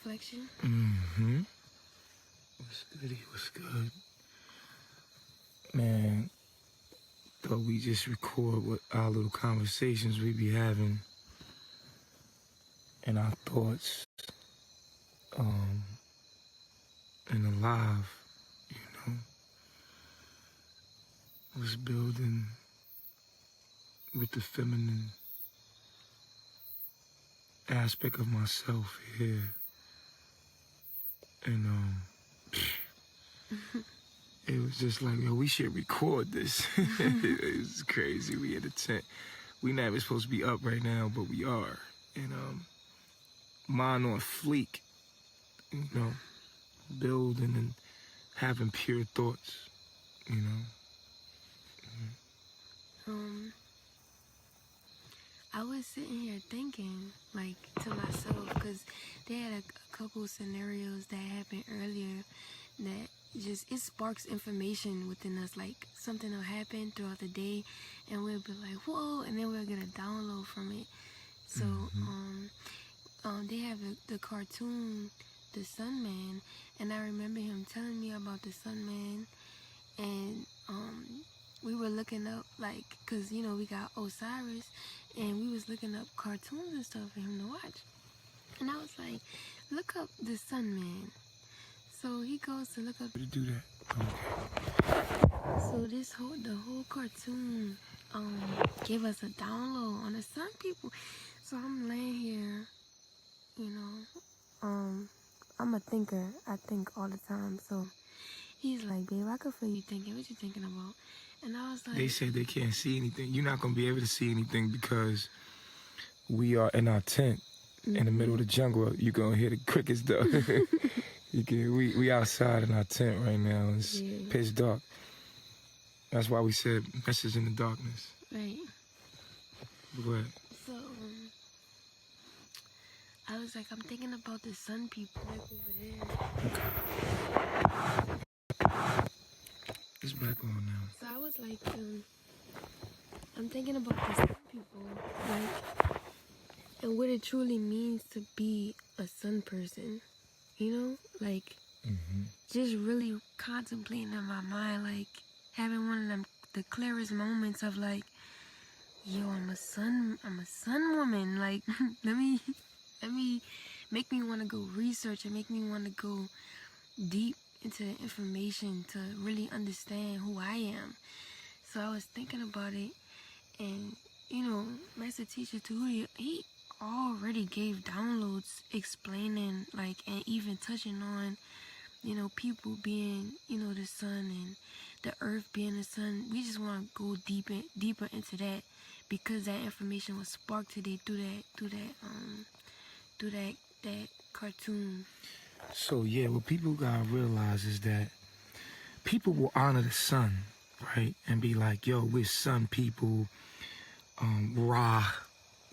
reflection. Mm-hmm. What's good? What's good? Man, thought we just record what our little conversations we be having and our thoughts and alive, you know. Was building with the feminine aspect of myself here. And it was just like, yo, we should record this. It was crazy. We had a tent. We not even supposed to be up right now, but we are. And mind on fleek, you know, building and having pure thoughts, you know. I was sitting here thinking, like, to myself, because they had a couple scenarios that happened earlier that it sparks information within us. Like, something will happen throughout the day, and we'll be like, whoa, and then we'll get a download from it. So, they have the cartoon, The Sun Man, and I remember him telling me about the Sun Man, and, we were looking up, like, because, you know, we got Osiris, and we was looking up cartoons and stuff for him to watch. And I was like, look up the Sun Man. So he goes to look up. To do that. So the whole cartoon gave us a download on the Sun people. So I'm laying here, you know, I'm a thinker. I think all the time. So he's like, babe, I could feel you thinking. What you thinking about? And I was like... They said they can't see anything. You're not going to be able to see anything because we are in our tent in the middle of the jungle. You're going to hear the crickets, though. We outside in our tent right now. It's pitch dark. That's why we said message in the darkness. Right. What? So, I was like, I'm thinking about the sun people like over there. Okay. It's back on now. So I was like, I'm thinking about the sun people, like, and what it truly means to be a sun person, you know? Like, just really contemplating in my mind, like, having one of them, the clearest moments of, like, yo, I'm a sun woman, like, let me make me want to go research and make me want to go deep into the information to really understand who I am. So I was thinking about it, and, you know, Master Teacher Tehuti, he already gave downloads explaining, like, and even touching on, you know, people being, you know, the sun and the earth being the sun. We just want to go deeper into that because that information was sparked today through that cartoon. So, yeah, what people gotta realize is that people will honor the sun, right? And be like, yo, we're sun people, Ra.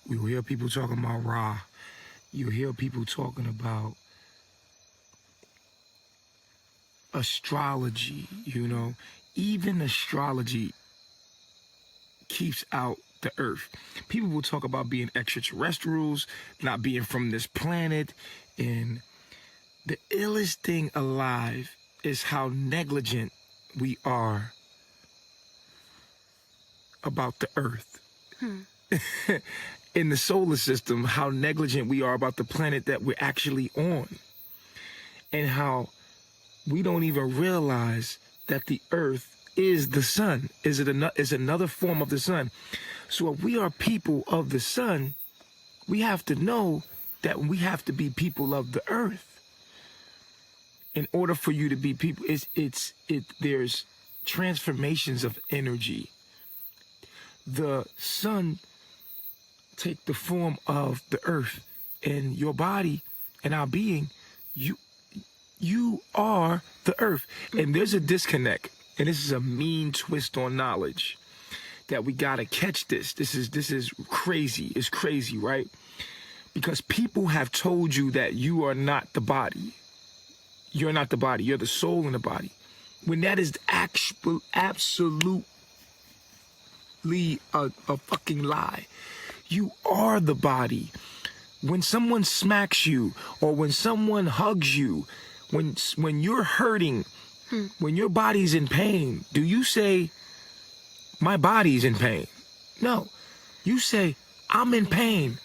We will hear people talking about Ra. You'll hear people talking about astrology, you know. Even astrology keeps out the earth. People will talk about being extraterrestrials, not being from this planet, and the illest thing alive is how negligent we are about the earth. In the solar system, how negligent we are about the planet that we're actually on. And how we don't even realize that the earth is the sun, is another form of the sun. So if we are people of the sun, we have to know that we have to be people of the earth. In order for you to be people, there's transformations of energy. The sun take the form of the earth, and your body and our being, you are the earth. And there's a disconnect, and this is a mean twist on knowledge that we gotta catch this. This is crazy. It's crazy, right? Because people have told you that you are not the body. You're not the body. You're the soul in the body. When that is absolutely a fucking lie. You are the body. When someone smacks you, or when someone hugs you, when you're hurting, when your body's in pain, do you say, my body's in pain? No. You say, I'm in pain.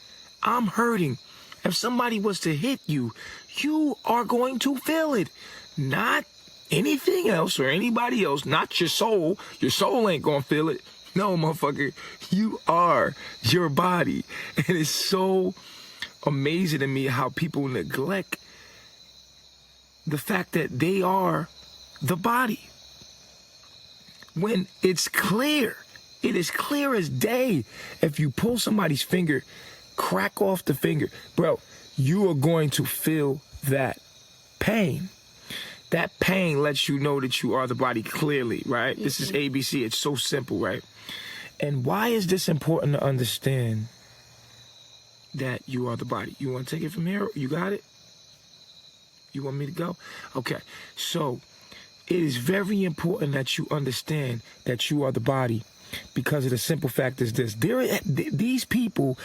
I'm hurting. If somebody was to hit you, you are going to feel it. Not anything else or anybody else, not your soul. Your soul ain't gonna feel it. No, motherfucker, you are your body. And it's so amazing to me how people neglect the fact that they are the body. When it's clear, it is clear as day. If you pull somebody's finger, crack off the finger, bro, you are going to feel that pain. That pain lets you know that you are the body clearly, right? This is ABC. It's so simple, right? And why is this important to understand that you are the body? You want to take it from here? You got it? You want me to go? Okay. So it is very important that you understand that you are the body, because of the simple fact is this. These people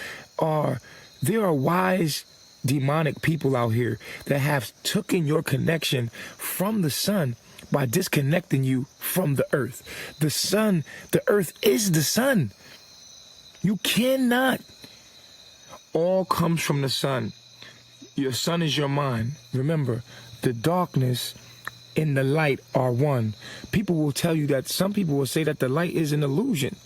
there are wise demonic people out here that have taken your connection from the sun by disconnecting you from the earth. The sun, the earth is the sun. You cannot. All comes from the sun. Your sun is your mind. Remember, the darkness and the light are one. People will tell you that, some people will say that the light is an illusion.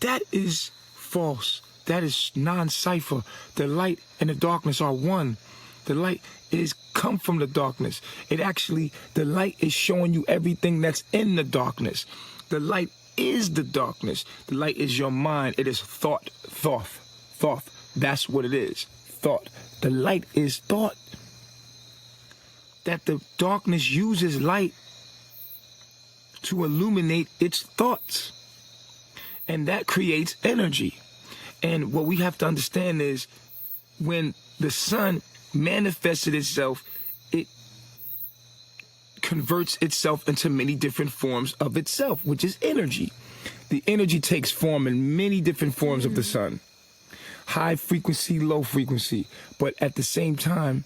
That is false. That is non-cipher. The light and the darkness are one. The light is come from the darkness. The light is showing you everything that's in the darkness. The light is the darkness. The light is your mind. It is thought. That's what it is. Thought. The light is thought. That the darkness uses light to illuminate its thoughts. And that creates energy. And what we have to understand is, when the sun manifested itself, it converts itself into many different forms of itself, which is energy. The energy takes form in many different forms of the sun. High frequency, low frequency. But at the same time,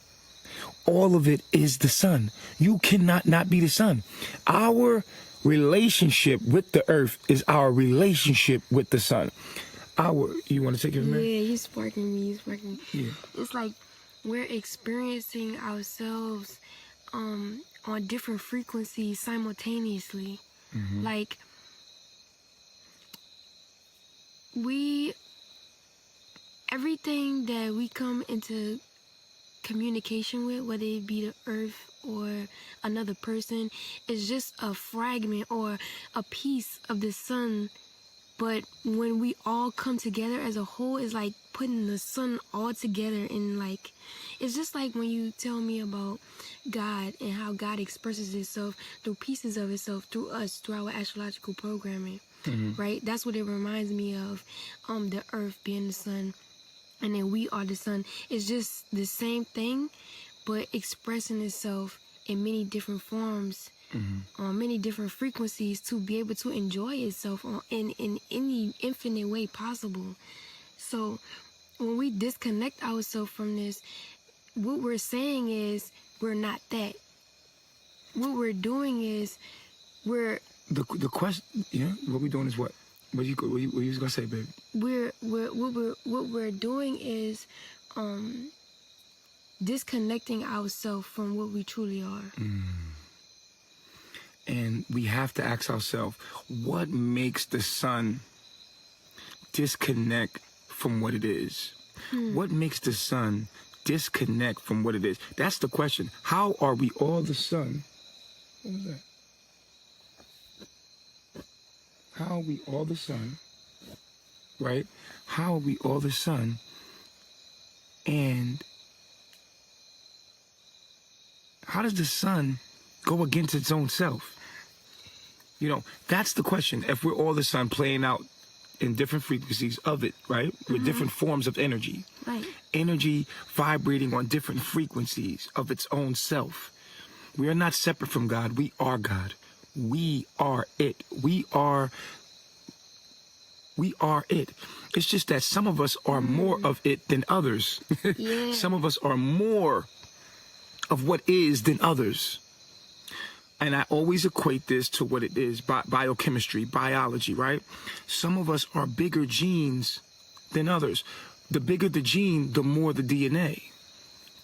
all of it is the sun. You cannot not be the sun. Our relationship with the earth is our relationship with the sun. You want to take it from there? Yeah, you sparking me. Yeah. It's like we're experiencing ourselves on different frequencies simultaneously. Like, everything that we come into communication with, whether it be the earth or another person, is just a fragment or a piece of the sun. But when we all come together as a whole, it's like putting the sun all together. And like, it's just like when you tell me about God and how God expresses itself through pieces of itself, through us, through our astrological programming, right? That's what it reminds me of, the earth being the sun, and then we are the sun. It's just the same thing, but expressing itself in many different forms, on many different frequencies, to be able to enjoy itself in any infinite way possible. So when we disconnect ourselves from this, what we're saying is we're not that. What we're doing is we're The question, what we doing is what? What you was gonna say, baby? What we're doing is disconnecting ourselves from what we truly are. And we have to ask ourselves, what makes the sun disconnect from what it is? What makes the sun disconnect from what it is? That's the question. How are we all the sun? What was that? How are we all the sun? Right? How are we all the sun? And how does the sun go against its own self? That's the question. If we're all the sun playing out in different frequencies of it, right? With different forms of energy. Right. Energy vibrating on different frequencies of its own self. We are not separate from God. We are God. We are it. We are We are it. It's just that some of us are more of it than others. Yeah. Some of us are more of what is than others. And I always equate this to what it is, biochemistry, biology, right? Some of us are bigger genes than others. The bigger the gene, the more the DNA.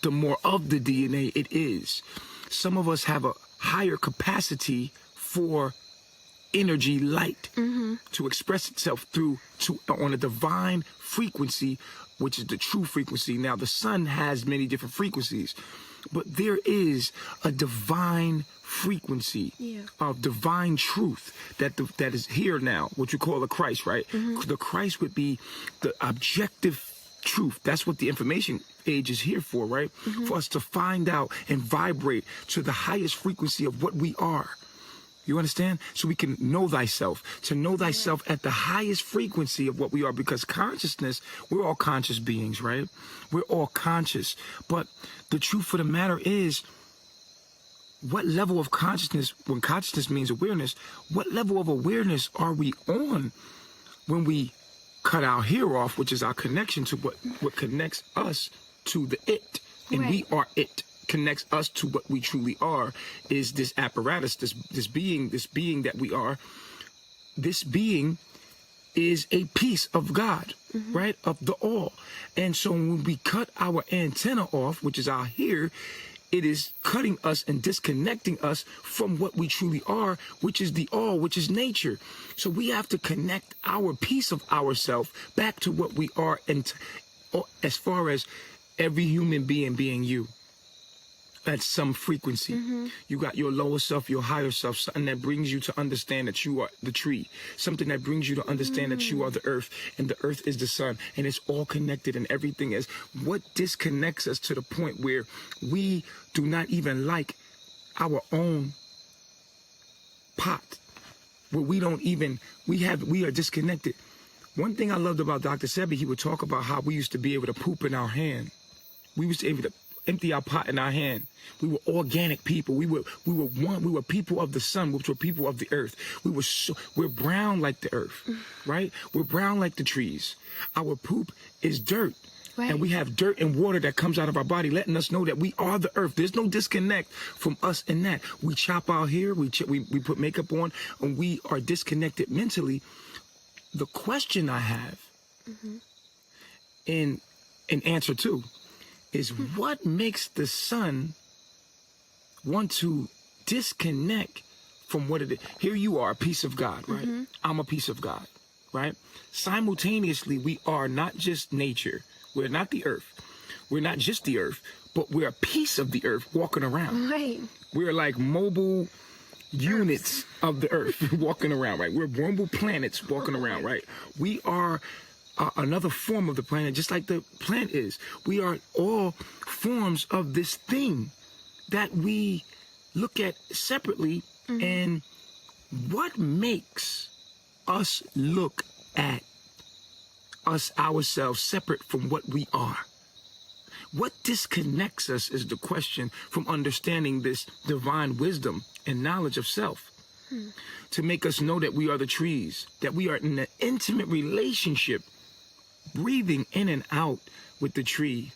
The more of the DNA it is. Some of us have a higher capacity for energy, light, to express itself on a divine frequency, which is the true frequency. Now, the sun has many different frequencies, but there is a divine frequency of divine truth that is here now, what you call the Christ, right? The Christ would be the objective truth. That's what the information age is here for, right? For us to find out and vibrate to the highest frequency of what we are. You understand? So we can know thyself, to know thyself at the highest frequency of what we are, because consciousness, we're all conscious beings, right? We're all conscious. But the truth of the matter is, what level of consciousness, when consciousness means awareness, what level of awareness are we on when we cut our hair off, which is our connection to what connects us to the it, and we are it. Connects us to what we truly are, is this apparatus, this being that we are. This being is a piece of God, right? Of the all. And so when we cut our antenna off, which is our hair, it is cutting us and disconnecting us from what we truly are, which is the all, which is nature. So we have to connect our piece of ourself back to what we are, and as far as every human being you. At some frequency. You got your lower self, your higher self, something that brings you to understand that you are the tree, something that brings you to understand that you are the earth, and the earth is the sun, and it's all connected, and everything is. What disconnects us to the point where we do not even like our own pot, where we are disconnected. One thing I loved about Dr. Sebi, he would talk about how we used to be able to poop in our hand. We used to be able to empty our pot in our hand. We were organic people. We were one. We were people of the sun, which were people of the earth. We're brown like the earth, right? We're brown like the trees. Our poop is dirt. Right. And we have dirt and water that comes out of our body, letting us know that we are the earth. There's no disconnect from us in that. We chop our hair, we put makeup on, and we are disconnected mentally. The question I have in answer to is, what makes the sun want to disconnect from what it is? Here you are, a piece of God, right? I'm a piece of God, right? Simultaneously, we are not just nature. We're not the earth. We're not just the earth, but we're a piece of the earth walking around. Right. We're like mobile units of the earth walking around, right? We're mobile planets walking around, right? We are another form of the planet, just like the plant is. We are all forms of this thing that we look at separately. And what makes us look at ourselves separate from what we are? What disconnects us is the question from understanding this divine wisdom and knowledge of self, to make us know that we are the trees, that we are in an intimate relationship, breathing in and out with the tree.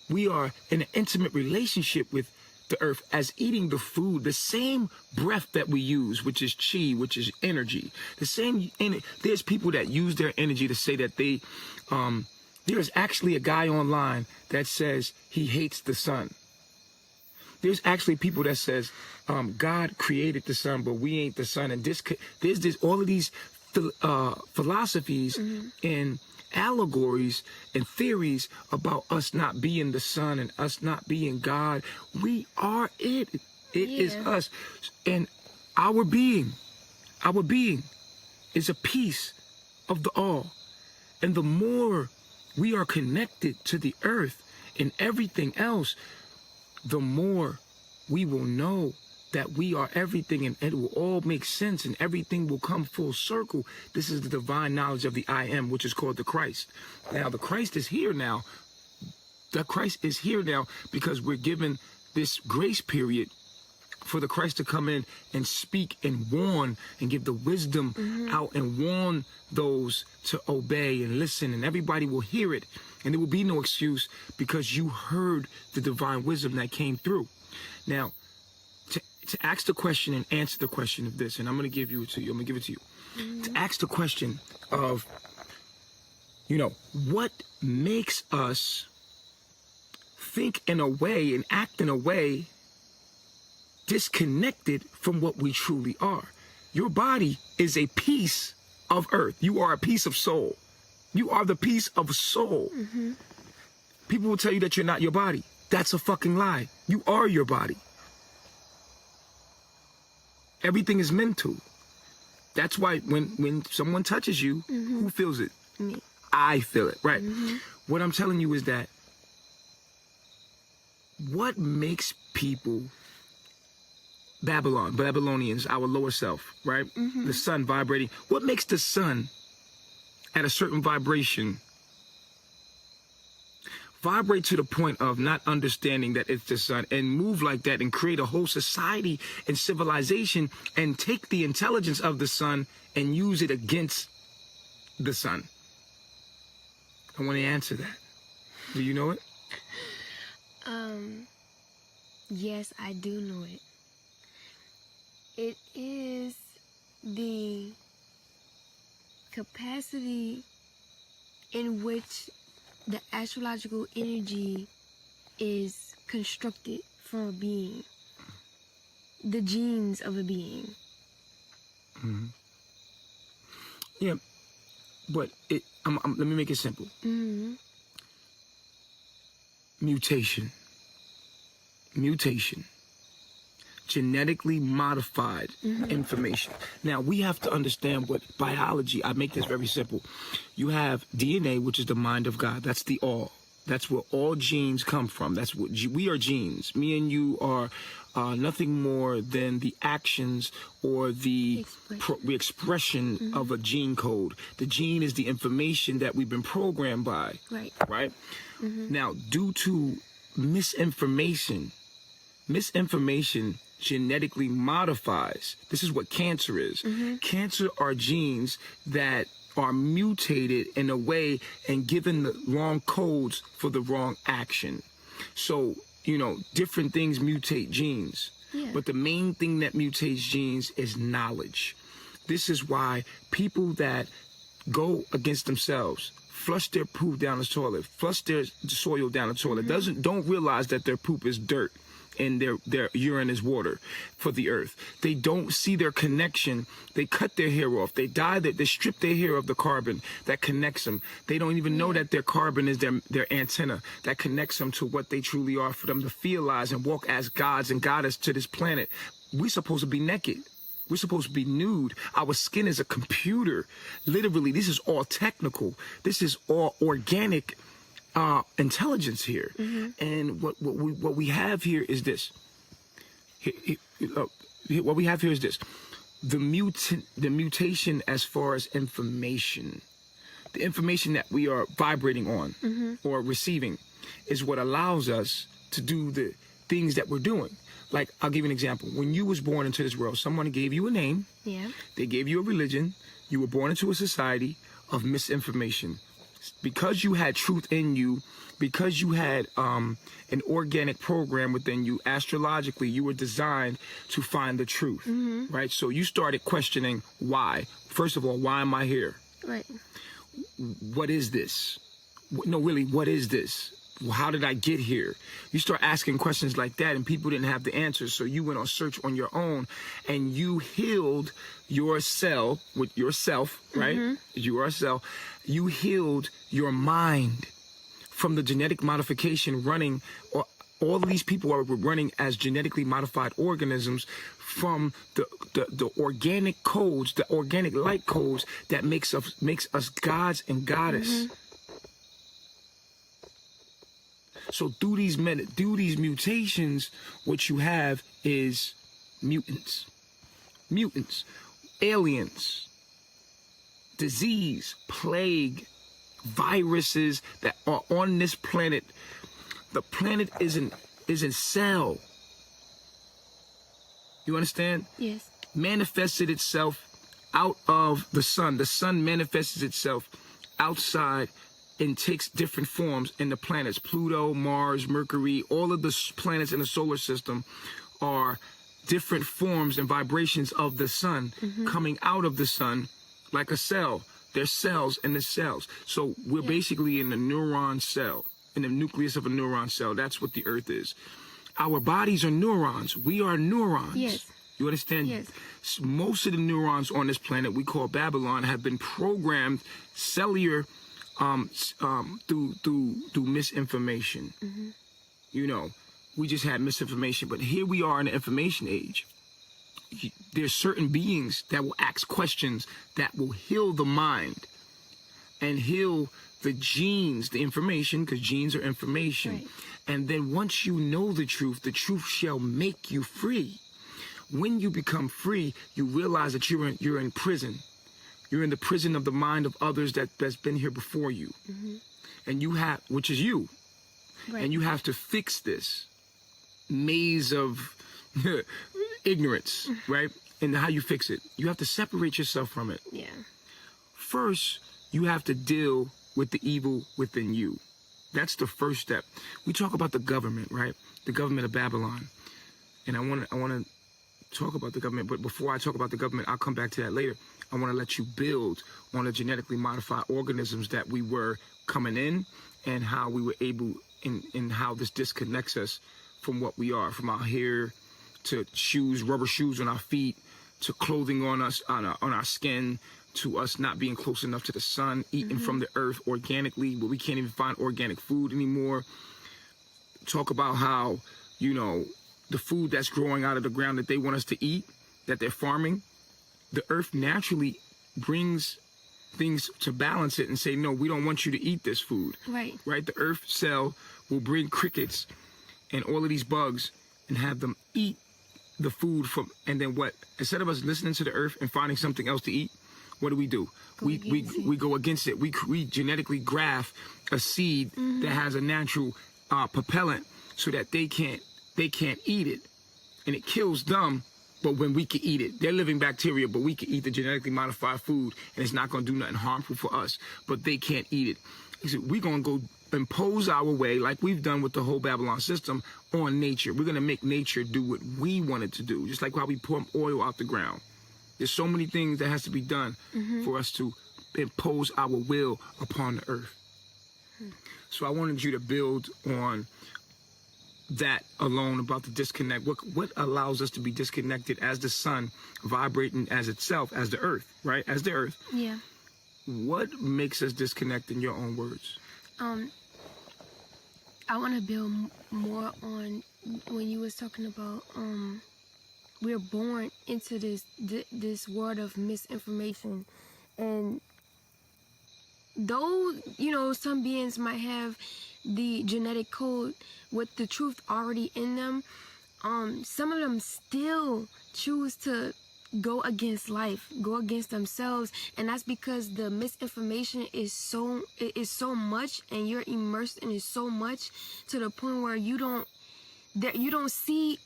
We are in an intimate relationship with the earth, as eating the food, the same breath that we use, which is chi, which is energy. The same, there's people that use their energy to say that they, there's actually a guy online that says he hates the sun. There's actually people that says, God created the sun, but we ain't the sun. And there's all of these philosophies and allegories and theories about us not being the sun and us not being God. We are it. It is us. And our being is a piece of the all. And the more we are connected to the earth and everything else, the more we will know that we are everything, and it will all make sense, and everything will come full circle. This is the divine knowledge of the I am, which is called the Christ. Now, the Christ is here now. The Christ is here now because we're given this grace period for the Christ to come in and speak and warn and give the wisdom out and warn those to obey and listen, and everybody will hear it, and there will be no excuse because you heard the divine wisdom that came through. Now, to ask the question and answer the question of this, and I'm going to give it to you. To ask the question of, what makes us think in a way and act in a way disconnected from what we truly are. Your body is a piece of earth. You are a piece of soul. You are the piece of soul. People will tell you that you're not your body. That's a fucking lie. You are your body. Everything is mental. That's why when someone touches you, who feels it? Me. I feel it, right? What I'm telling you is that what makes people Babylonians, our lower self, right? The sun vibrating. What makes the sun at a certain vibration vibrate to the point of not understanding that it's the sun and move like that and create a whole society and civilization and take the intelligence of the sun and use it against the sun? I want to answer that. Do you know it? Yes, I do know it. It is the capacity in which the astrological energy is constructed for a being. The genes of a being. Yeah, but let me make it simple. Mutation. Genetically modified information. Now, we have to understand what biology, I make this very simple. You have DNA, which is the mind of God. That's the all. That's where all genes come from. That's what we are genes. Me and you are nothing more than the actions or the expression of a gene code. The gene is the information that we've been programmed by. Right? Now, due to misinformation genetically modifies. This is what cancer is. Cancer are genes that are mutated in a way and given the wrong codes for the wrong action. So, different things mutate genes. But the main thing that mutates genes is knowledge. This is why people that go against themselves, flush their poop down the toilet, flush their soil down the toilet, don't realize that their poop is dirt and their urine is water for the earth. They don't see their connection. They cut their hair off. They they strip their hair of the carbon that connects them. They don't even know that their carbon is their antenna that connects them to what they truly are, for them to realize and walk as gods and goddess to this planet. We're supposed to be naked. We're supposed to be nude. Our skin is a computer. Literally, this is all technical. This is all organic intelligence here. And what we have here is this. What we have here is this. The mutation as far as information. The information that we are vibrating on or receiving is what allows us to do the things that we're doing. Like, I'll give you an example. When you was born into this world, someone gave you a name. They gave you a religion. You were born into a society of misinformation. Because you had truth in you, because you had an organic program within you, astrologically, you were designed to find the truth, right? So you started questioning why. First of all, why am I here? Right. What is this? No, really, what is this? How did I get here? You start asking questions like that, and people didn't have the answers. So you went on search on your own, and you healed yourself with yourself, right? Yourself. You healed your mind from the genetic modification running. All of these people are running as genetically modified organisms from the organic codes, the organic light codes that makes us gods and goddess. So through these mutations, what you have is mutants, aliens, disease, plague, viruses that are on this planet. The planet isn't cell. You understand? Yes. Manifested itself out of the sun. The sun manifests itself outside and takes different forms in the planets. Pluto, Mars, Mercury, all of the planets in the solar system are different forms and vibrations of the sun coming out of the sun like a cell. There's cells in the cells. So we're basically in the neuron cell, in the nucleus of a neuron cell. That's what the earth is. Our bodies are neurons. We are neurons. Yes. You understand? Yes. Most of the neurons on this planet we call Babylon have been programmed cellular through misinformation. You know, we just had misinformation, but here we are in the information age. There's certain beings that will ask questions that will heal the mind and heal the genes, the information, because genes are information. Right. And then once you know the truth shall make you free. When you become free, you realize that you're in prison. You're in the prison of the mind of others that's been here before you. And you have, which is you. Right. And you have to fix this maze of ignorance, right? And how you fix it. You have to separate yourself from it. Yeah. First, you have to deal with the evil within you. That's the first step. We talk about the government, right? The government of Babylon. And I want to talk about the government, but before I talk about the government, I'll come back to that later. I want to let you build on the genetically modified organisms that we were coming in and how we were able, and how this disconnects us from what we are, from our hair to shoes, rubber shoes on our feet, to clothing on us, on our skin, to us not being close enough to the sun, eating from the earth organically, but we can't even find organic food anymore. Talk about how, you know, the food that's growing out of the ground that they want us to eat, that they're farming, the earth naturally brings things to balance it and say, no, we don't want you to eat this food. Right. Right? The earth cell will bring crickets and all of these bugs and have them eat the food from, and then what? Instead of us listening to the earth and finding something else to eat, what do? We go against it. We genetically graft a seed that has a natural propellant so that they can't eat it, and it kills them. But when we can eat it, they're living bacteria, but we can eat the genetically modified food, and it's not going to do nothing harmful for us. But they can't eat it. He said, we're going to go impose our way, like we've done with the whole Babylon system, on nature. We're going to make nature do what we want it to do, just like how we pump oil out the ground. There's so many things that has to be done for us to impose our will upon the earth. So I wanted you to build on that alone about the disconnect. What allows us to be disconnected as the sun vibrating as itself, as the earth, right? As the earth. Yeah. What makes us disconnect in your own words? I want to build more on when you was talking about we're born into this world of misinformation, and though, you know, some beings might have the genetic code with the truth already in them, some of them still choose to go against life, go against themselves, and that's because the misinformation is so much, and you're immersed in it so much to the point where you don't see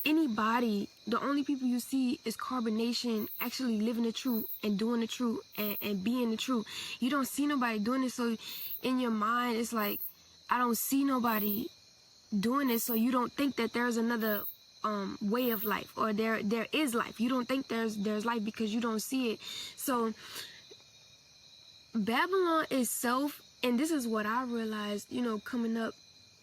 anybody. The only people you see is carbonation actually living the truth and doing the truth and being the truth. You don't see nobody doing it, so in your mind it's like, I don't see nobody doing it, so you don't think that there's another way of life, or there is life. You don't think there's life because you don't see it. So Babylon itself, and this is what I realized, you know, coming up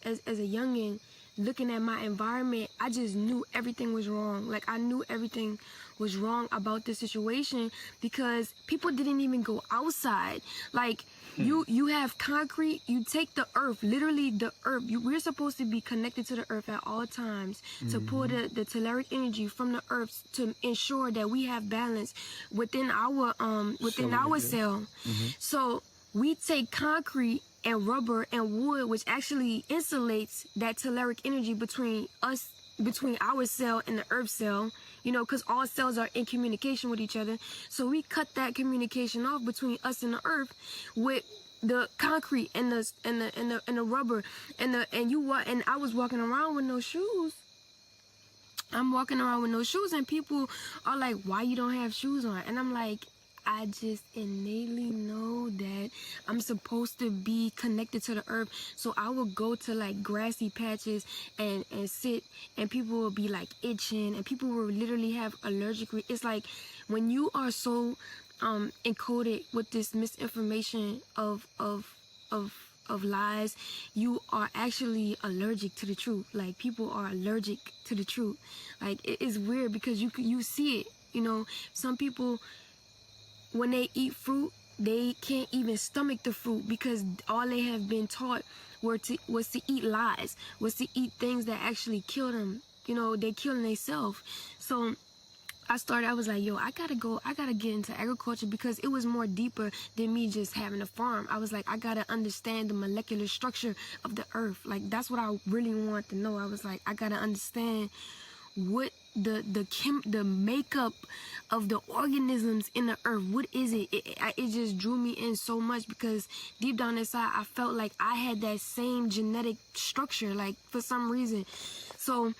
as a youngin', looking at my environment, I just knew everything was wrong. Like, I knew everything was wrong about this situation because people didn't even go outside. Like, you have concrete, you take the earth, literally the earth. We're supposed to be connected to the earth at all times to pull the telluric energy from the earth to ensure that we have balance within our cell. So we take concrete and rubber and wood, which actually insulates that telluric energy between our cell and the earth cell, you know, because all cells are in communication with each other. So we cut that communication off between us and the earth with the concrete and the rubber and I was walking around with no shoes. I'm walking around with no shoes, and people are like, why you don't have shoes on? And I'm like, I just innately know that I'm supposed to be connected to the earth. So I would go to like grassy patches and sit, and people will be like itching, and people will literally have it's like when you are so encoded with this misinformation of lies, you are actually allergic to the truth. Like, people are allergic to the truth. Like, it is weird because you see it. You know, some people, when they eat fruit, they can't even stomach the fruit because all they have been taught was to eat lies, was to eat things that actually kill them. You know, they killing themselves. So I was like, yo, I gotta get into agriculture because it was more deeper than me just having a farm. I was like, I gotta understand the molecular structure of the earth. Like, that's what I really wanted to know. I was like, I gotta understand what the makeup of the organisms in the earth. What is it? It just drew me in so much because deep down inside, I felt like I had that same genetic structure, like, for some reason. So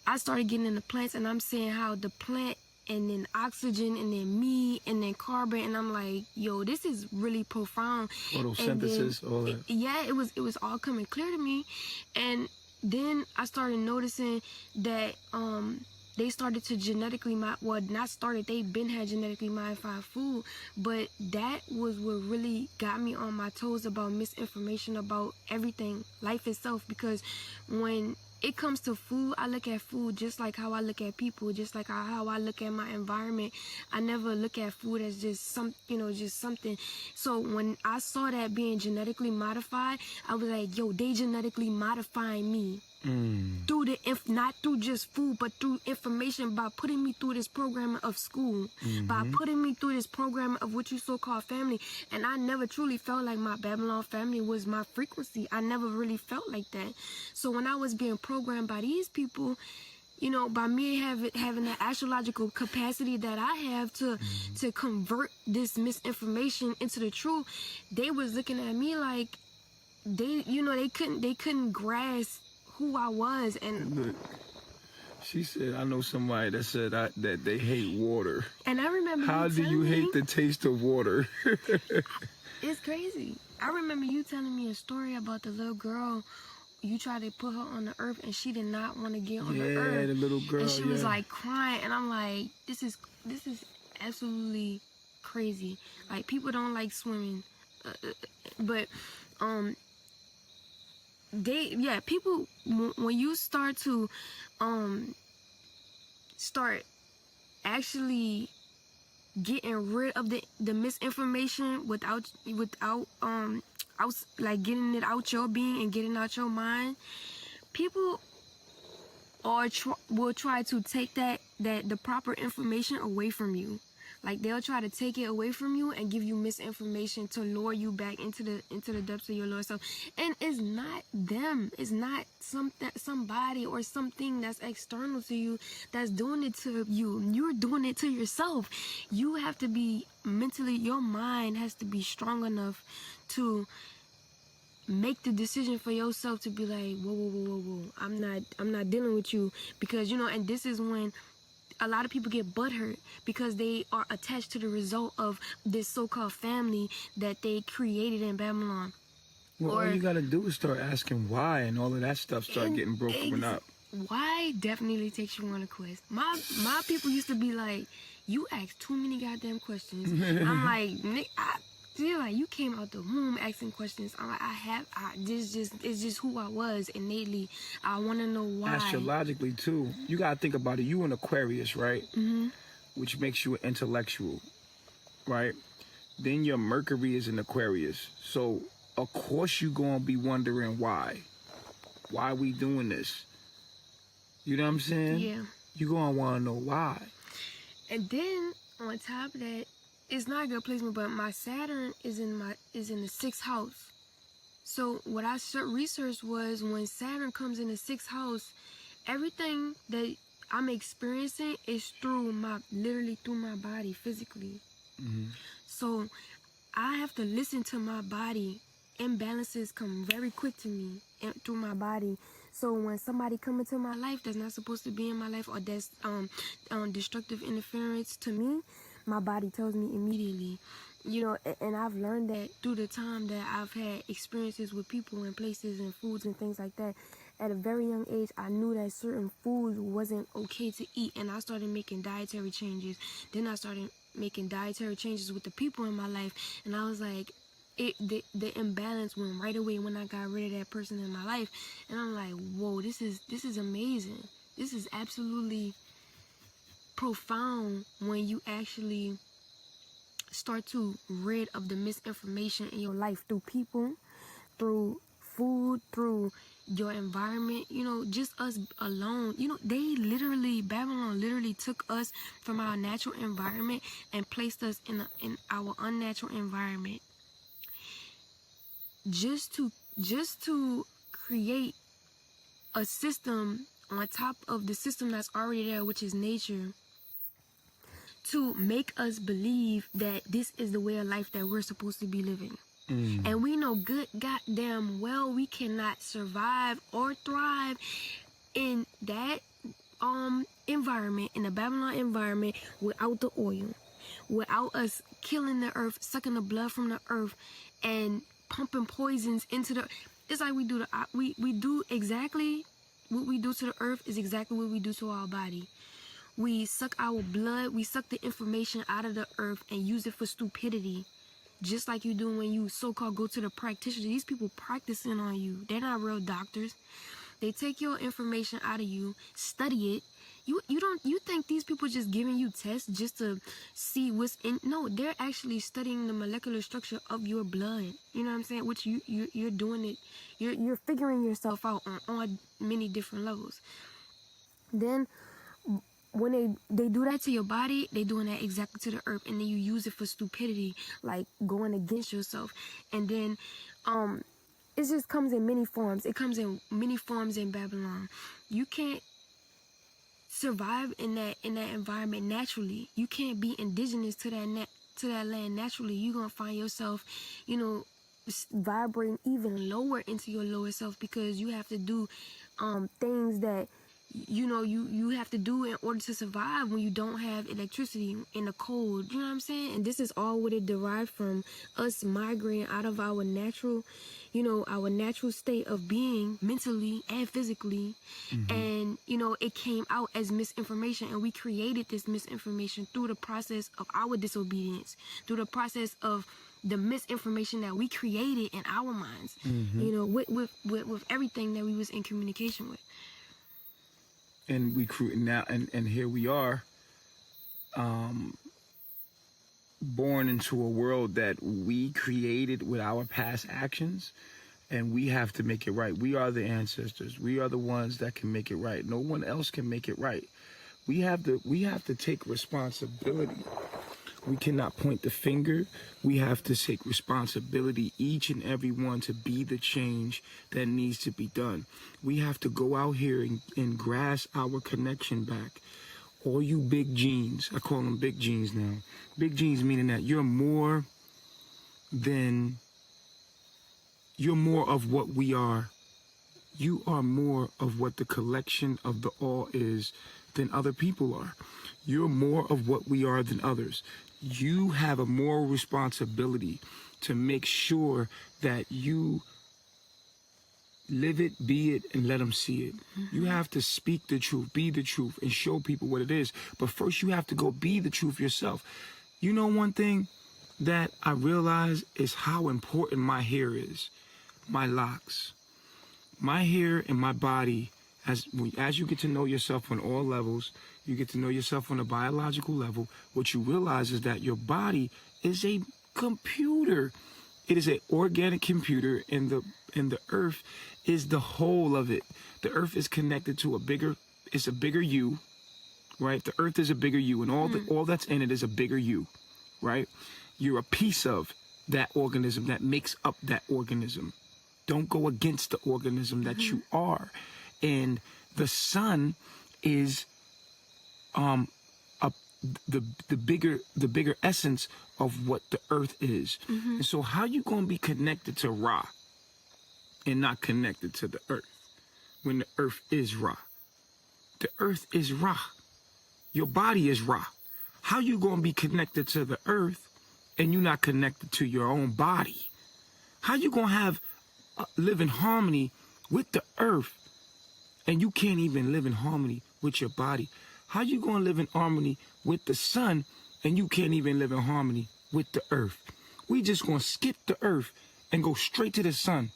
I started getting into plants, and I'm seeing how the plant, and then oxygen, and then me, and then carbon, and I'm like, yo, this is really profound. Photosynthesis, all that. Yeah, it was all coming clear to me. And then I started noticing that they started to they've been had genetically modified food, but that was what really got me on my toes about misinformation about everything, life itself, because when it comes to food, I look at food just like how I look at people, just like how I look at my environment. I never look at food as just something. So when I saw that being genetically modified, I was like, yo, they genetically modifying me. Through not through just food, but through information, by putting me through this program of school, by putting me through this program of what you so-called family. And I never truly felt like my Babylon family was my frequency. I never really felt like that. So when I was being programmed by these people, you know, by me having the astrological capacity that I have to convert this misinformation into the truth, they was looking at me like they couldn't grasp who I was. And look, she said, I know somebody that said that they hate water. And I remember how do you hate the taste of water? It's crazy. I remember you telling me a story about the little girl. You tried to put her on the earth, and she did not want to get on the earth. Yeah, the little girl. And she was like crying, and I'm like, this is absolutely crazy. Like, people don't like swimming, but people, when you start to start actually getting rid of the misinformation without like getting it out your being and getting out your mind, people will try to take the proper information away from you. Like, they'll try to take it away from you and give you misinformation to lure you back into the depths of your lower self. And it's not them. It's not somebody or something that's external to you that's doing it to you. You're doing it to yourself. You have to be mentally, your mind has to be strong enough to make the decision for yourself to be like, whoa. I'm not dealing with you, because, you know, and this is when a lot of people get butthurt because they are attached to the result of this so-called family that they created in Babylon. Well, all you gotta do is start asking why, and all of that stuff start getting broken up. Why definitely takes you on a quest. My people used to be like, you ask too many goddamn questions. I'm like, you came out the womb asking questions. I'm like, it's just who I was innately. I want to know why. Astrologically too, you gotta think about it. You an Aquarius, right? Which makes you an intellectual, right? Then your Mercury is in Aquarius, so of course you gonna be wondering why we doing this. You know what I'm saying? Yeah. You gonna wanna know why. And then on top of that, it's not a good placement, but my Saturn is in the 6th house. So what I researched was, when Saturn comes in the 6th house, everything that I'm experiencing is literally through my body physically. So I have to listen to my body. Imbalances come very quick to me through my body. So when somebody come into my life that's not supposed to be in my life, or that's destructive interference to me, my body tells me immediately. You know, and I've learned that through the time that I've had experiences with people and places and foods and things like that. At a very young age, I knew that certain foods wasn't okay to eat, and I started making dietary changes. Then I started making dietary changes with the people in my life, and I was like, the imbalance went right away when I got rid of that person in my life, and I'm like, whoa, this is amazing. This is absolutely profound when you actually start to rid of the misinformation in your life through people, through food, through your environment. You know, just us alone. You know, Babylon literally took us from our natural environment and placed us in our unnatural environment, just to create a system on top of the system that's already there, which is nature, to make us believe that this is the way of life that we're supposed to be living. And we know good goddamn well we cannot survive or thrive in that environment, in the Babylon environment, without the oil, without us killing the earth, sucking the blood from the earth, and pumping poisons into the. It's like we do exactly what we do to the earth is exactly what we do to our body. We suck our blood, we suck the information out of the earth and use it for stupidity. Just like you do when you so-called go to the practitioner. These people practicing on you. They're not real doctors. They take your information out of you, study it. You think these people just giving you tests just to see what's in? No, they're actually studying the molecular structure of your blood. You know what I'm saying? Which you're doing it. You're figuring yourself out on many different levels. Then when they do that to your body, they doing that exactly to the earth, and then you use it for stupidity, like going against yourself. And then it just comes in many forms. It comes in many forms in Babylon. You can't survive in that environment naturally. You can't be indigenous to that land naturally. You're gonna find yourself, you know, vibrating even lower into your lower self, because you have to do things that you have to do in order to survive when you don't have electricity in the cold. You know what I'm saying? And this is all what it derived from, us migrating out of our natural, our natural state of being mentally and physically. And it came out as misinformation, and we created this misinformation through the process of our disobedience, through the process of the misinformation that we created in our minds, with everything that we was in communication with. And we now, and here we are, born into a world that we created with our past actions, and we have to make it right. We are the ancestors. We are the ones that can make it right. No one else can make it right. We have to take responsibility. We cannot point the finger. We have to take responsibility, each and every one, to be the change that needs to be done. We have to go out here and grasp our connection back. All you big genes, I call them big genes now. Big genes meaning that you're more of what we are. You are more of what the collection of the all is than other people are. You're more of what we are than others. You have a moral responsibility to make sure that you live it, be it, and let them see it. You have to speak the truth, be the truth, and show people what it is. But first, you have to go be the truth yourself. You know, one thing that I realize is how important my hair is, my locks. My hair and my body, as you get to know yourself on all levels, you get to know yourself on a biological level, what you realize is that your body is a computer. It is an organic computer, and the earth is the whole of it. The earth is connected to a bigger you, right? The earth is a bigger you, and all that's in it is a bigger you, right? You're a piece of that organism that makes up that organism. Don't go against the organism that you are. And the sun is the bigger essence of what the earth is. And so how you gonna be connected to Ra and not connected to the earth? when the earth is Ra. The earth is Ra. Your body is Ra. How you gonna be connected to the earth and you not connected to your own body? How you gonna have live in harmony with the earth and you can't even live in harmony with your body? How you gonna live in harmony with the sun and you can't even live in harmony with the earth? We just gonna skip the earth and go straight to the sun.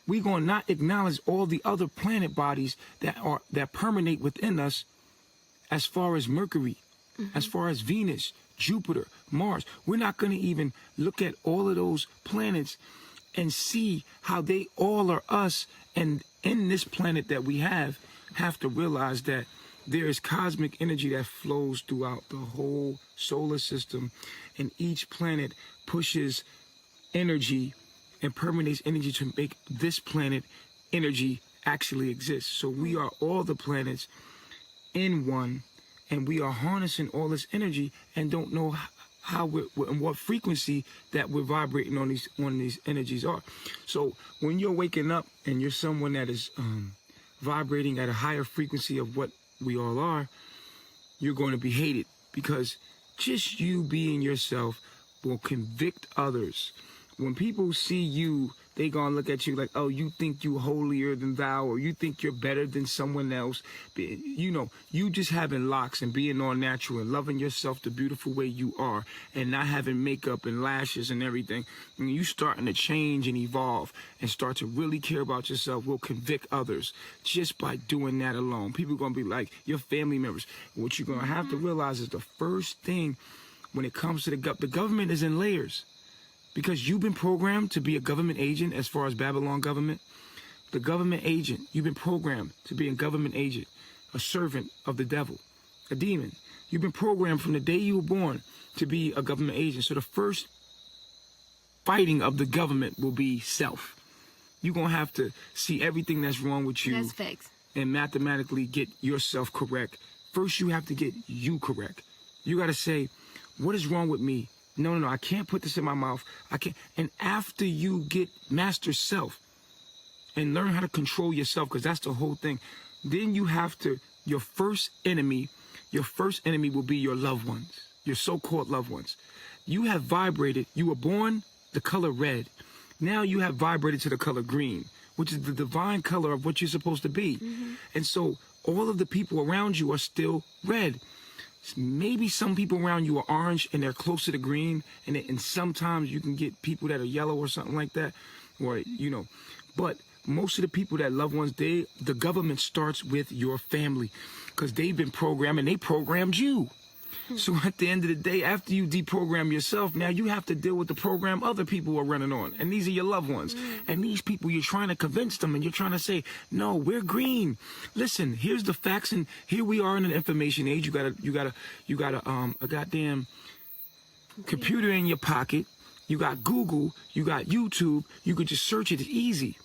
We gonna not acknowledge all the other planet bodies that permeate within us, as far as Mercury, as far as Venus, Jupiter, Mars. We're not gonna even look at all of those planets and see how they all are us. And in this planet that we have to realize that there is cosmic energy that flows throughout the whole solar system, and each planet pushes energy and permeates energy to make this planet energy actually exist. So we are all the planets in one, and we are harnessing all this energy and don't know how and what frequency that we're vibrating on these energies are. So when you're waking up and you're someone that is vibrating at a higher frequency of what we all are, you're going to be hated, because just you being yourself will convict others. When people see you, they gonna look at you like, oh, you think you holier than thou, or you think you're better than someone else. You know, you just having locks and being all natural and loving yourself the beautiful way you are, and not having makeup and lashes and everything. And you starting to change and evolve and start to really care about yourself will convict others just by doing that alone. People gonna be like your family members. What you're gonna have to realize is the first thing when it comes to the government is in layers. Because you've been programmed to be a government agent, as far as Babylon government. The government agent, you've been programmed to be a government agent, a servant of the devil, a demon. You've been programmed from the day you were born to be a government agent. So the first fighting of the government will be self. You're going to have to see everything that's wrong with you. That's facts. And mathematically get yourself correct. First, you have to get you correct. You got to say, what is wrong with me? No, I can't put this in my mouth. I can't. And after you get master self and learn how to control yourself, because that's the whole thing, then you have to, your first enemy will be your loved ones, your so-called loved ones. You have vibrated. You were born the color red. Now you have vibrated to the color green, which is the divine color of what you're supposed to be. And so all of the people around you are still red. Maybe some people around you are orange and they're closer to green, and sometimes you can get people that are yellow or something like that, or you know. But most of the people that loved ones, the government starts with your family, because they've been programmed and they programmed you. So at the end of the day, after you deprogram yourself, now you have to deal with the program other people are running on. And these are your loved ones. And these people, you're trying to convince them, and you're trying to say, no, we're green. Listen, here's the facts, and here we are in an information age. You got a goddamn computer in your pocket. You got Google, you got YouTube. You could just search it. It's easy.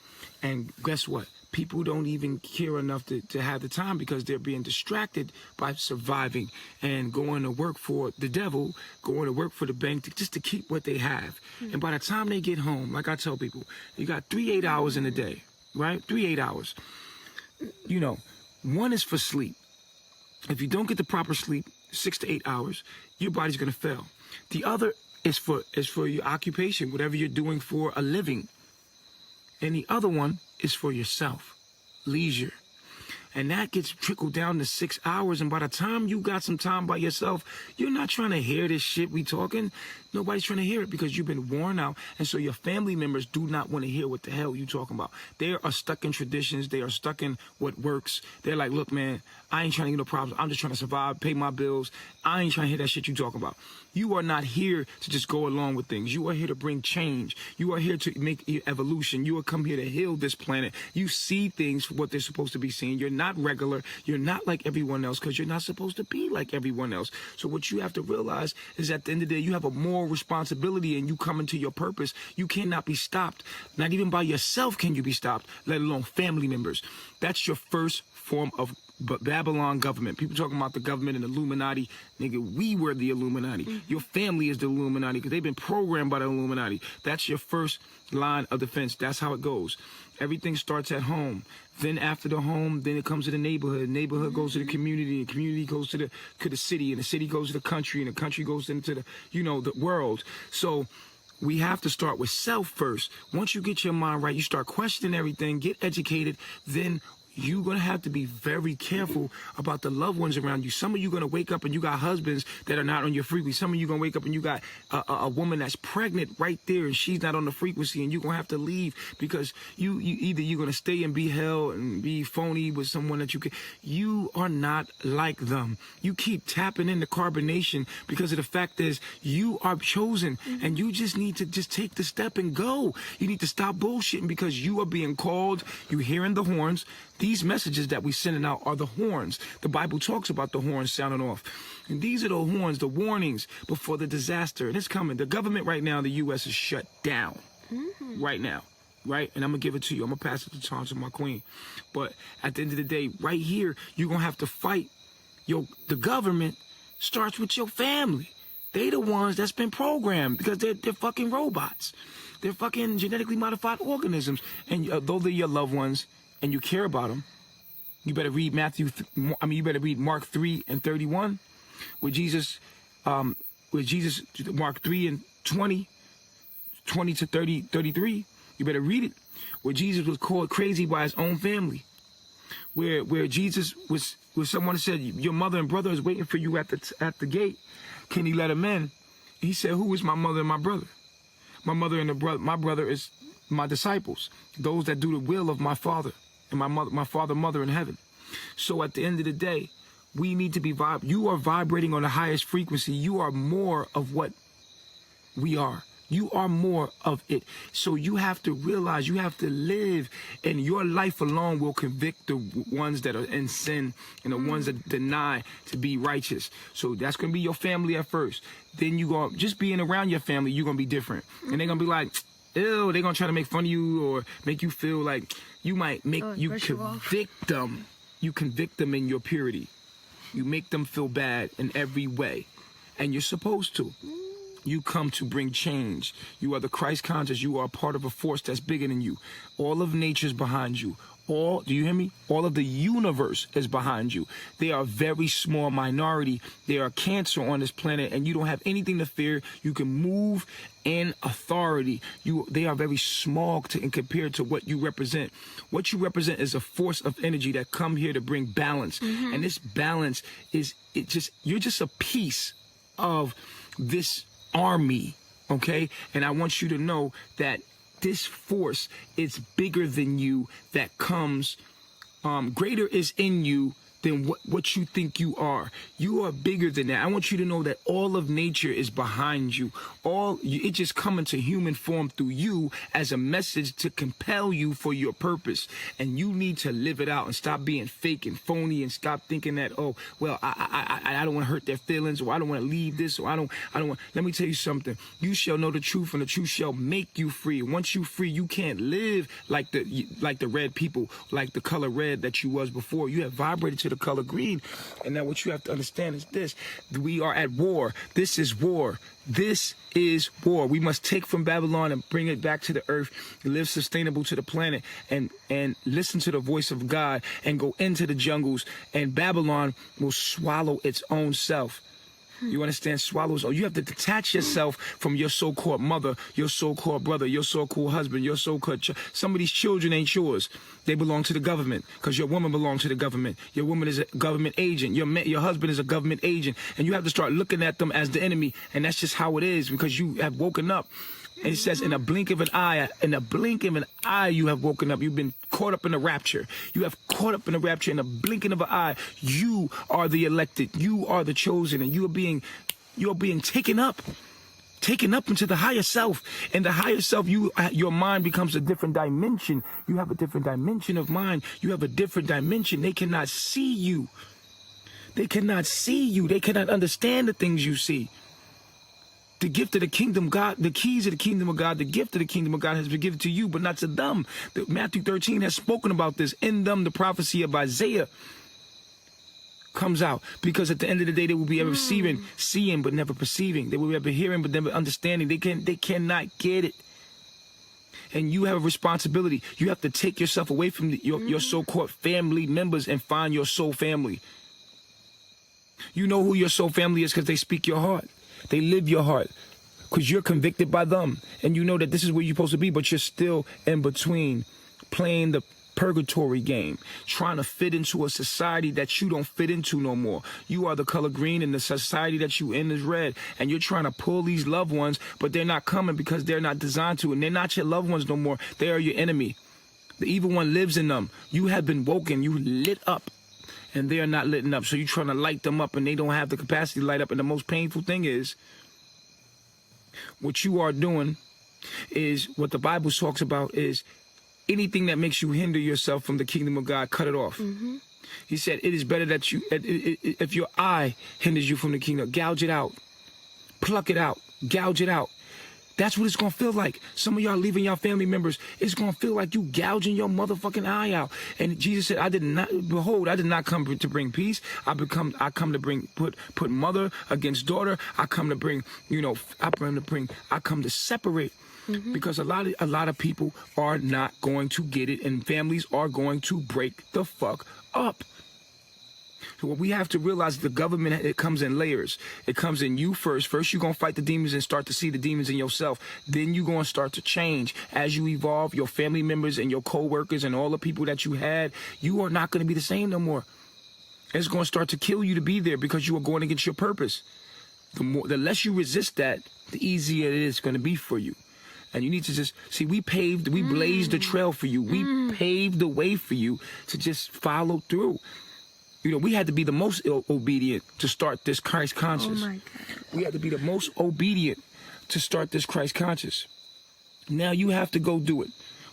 And guess what? People don't even care enough to have the time, because they're being distracted by surviving and going to work for the devil, going to work for the bank just to keep what they have. And by the time they get home, like I tell people, you got 8 hours in a day, right? 8 hours. You know, one is for sleep. If you don't get the proper sleep, 6 to 8 hours, your body's going to fail. The other is for your occupation, whatever you're doing for a living. And the other one is for yourself, leisure. And that gets trickled down to 6 hours. And by the time you got some time by yourself, you're not trying to hear this shit we talking. Nobody's trying to hear it, because you've been worn out. And so your family members do not want to hear what the hell you talking about. They are stuck in traditions. They are stuck in what works. They're like, look, man, I ain't trying to get no problems. I'm just trying to survive, pay my bills. I ain't trying to hear that shit you talking about. You are not here to just go along with things. You are here to bring change. You are here to make evolution. You are come here to heal this planet. You see things for what they're supposed to be seen. You're not regular. You're not like everyone else, because you're not supposed to be like everyone else. So what you have to realize is, at the end of the day, you have a moral responsibility, and you come into your purpose. You cannot be stopped. Not even by yourself can you be stopped, let alone family members. That's your first form of But Babylon government, people talking about the government and Illuminati, nigga, we were the Illuminati. Your family is the Illuminati because they've been programmed by the Illuminati. That's your first line of defense. That's how it goes. Everything starts at home. Then after the home, then it comes to the neighborhood. Neighborhood goes to the community, and community goes to the city, and the city goes to the country, and the country goes into the, the world. So we have to start with self first. Once you get your mind right, you start questioning everything, get educated, then you're going to have to be very careful about the loved ones around you. Some of you going to wake up and you got husbands that are not on your frequency. Some of you going to wake up and you got a woman that's pregnant right there and she's not on the frequency, and you're going to have to leave because you either you're going to stay and be hell and be phony with someone that you are not like them. You keep tapping into carbonation because of the fact is you are chosen, and you just need to just take the step and go. You need to stop bullshitting because you are being called. You hearing the horns. These messages that we sending out are the horns. The Bible talks about the horns sounding off. And these are the horns, the warnings before the disaster. And it's coming. The government right now, the U.S. is shut down right now. Right? And I'm going to give it to you. I'm going to pass it to my queen. But at the end of the day, right here, you're going to have to fight. The government starts with your family. They the ones that's been programmed because they're fucking robots. They're fucking genetically modified organisms. And though they're your loved ones, and you care about them, you better read you better read Mark 3:31, where Jesus, Mark 3:20 to 33. You better read it, where Jesus was called crazy by his own family, where Jesus where someone said, your mother and brother is waiting for you at the gate. Can he let them in? He said, who is my mother and my brother? My mother and my brother is my disciples, those that do the will of my Father and my Father, Mother in heaven. So at the end of the day, we need to be you are vibrating on the highest frequency. You are more of what we are. You are more of it. So you have to realize you have to live, and your life alone will convict the ones that are in sin and the ones that deny to be righteous. So that's going to be your family at first. Then you go, just being around your family, you're going to be different. And they're going to be like, ew, they're going to try to make fun of you or make you feel like you might make you convict them. You convict them in your purity. You make them feel bad in every way. And you're supposed to. You come to bring change. You are the Christ conscious. You are a part of a force that's bigger than you. All of nature's behind you. Do you hear me? All of the universe is behind you. They are a very small minority. They are cancer on this planet, and you don't have anything to fear. You can move in authority. They are very small compared to what you represent. What you represent is a force of energy that come here to bring balance. And this balance you're just a piece of this army, okay? And I want you to know that this force is bigger than you, that comes, greater is in you than what you think you are. You are bigger than that. I want you to know that all of nature is behind you. It just come into human form through you as a message to compel you for your purpose. And you need to live it out and stop being fake and phony and stop thinking that, oh, well, I don't want to hurt their feelings, or I don't want to leave this, or I don't want. Let me tell you something. You shall know the truth, and the truth shall make you free. Once you free, you can't live like the red people, like the color red that you was before. You have vibrated to the color green. And now what you have to understand is this: we are at war. This is war. This is war. We must take from Babylon and bring it back to the earth, live sustainable to the planet, and listen to the voice of God and go into the jungles, and Babylon will swallow its own self. You understand? Swallows. You have to detach yourself from your so-called mother, your so-called brother, your so-called husband, your so-called some of these children ain't yours. They belong to the government, because your woman belongs to the government. Your woman is a government agent. Your husband is a government agent. And you have to start looking at them as the enemy. And that's just how it is, because you have woken up. And it says, in a blink of an eye, you have woken up. You've been caught up in the rapture. You have caught up in the rapture in a blinking of an eye. You are the elected. You are the chosen. And you are being taken up into the higher self. And the higher self, your mind becomes a different dimension. You have a different dimension of mind. You have a different dimension. They cannot see you. They cannot see you. They cannot understand the things you see. The gift of the kingdom, God, the keys of the kingdom of God, the gift of the kingdom of God has been given to you, but not to them. Matthew 13 has spoken about this. In them, the prophecy of Isaiah. comes out. Because at the end of the day, they will be ever seeing but never perceiving. They will be ever hearing but never understanding. They cannot get it. And you have a responsibility. You have to take yourself away from your so-called family members and find your soul family. You know who your soul family is because they speak your heart. They live your heart because you're convicted by them. And you know that this is where you're supposed to be, but you're still in between playing the purgatory game, trying to fit into a society that you don't fit into no more. You are the color green and the society that you in is red, and you're trying to pull these loved ones, but they're not coming because they're not designed to, and they're not your loved ones no more. They are your enemy. The evil one lives in them. You have been woken, you lit up, and they are not lit up. So you're trying to light them up, and they don't have the capacity to light up. And the most painful thing is, what you are doing is what the Bible talks about is anything that makes you hinder yourself from the kingdom of God, cut it off. He said, it is better that you, if your eye hinders you from the kingdom, gouge it out, pluck it out, gouge it out. That's what it's going to feel like. Some of y'all leaving your family members, it's going to feel like you gouging your motherfucking eye out. And Jesus said, I did not come to bring peace. I come to bring, put mother against daughter. I come to separate. Because a lot of people are not going to get it, and families are going to break the fuck up. So what we have to realize, the government, it comes in layers. It comes in you first. First, you're going to fight the demons and start to see the demons in yourself. Then you're going to start to change. As you evolve, your family members and your co-workers and all the people that you had, you are not going to be the same no more. It's going to start to kill you to be there because you are going against your purpose. The less you resist that, the easier it is going to be for you. And you need to just see, we blazed the trail for you. We paved the way for you to just follow through. You know, we had to be the most obedient to start this Christ conscious. Oh my God. We had to be the most obedient to start this Christ conscious. Now you have to go do it.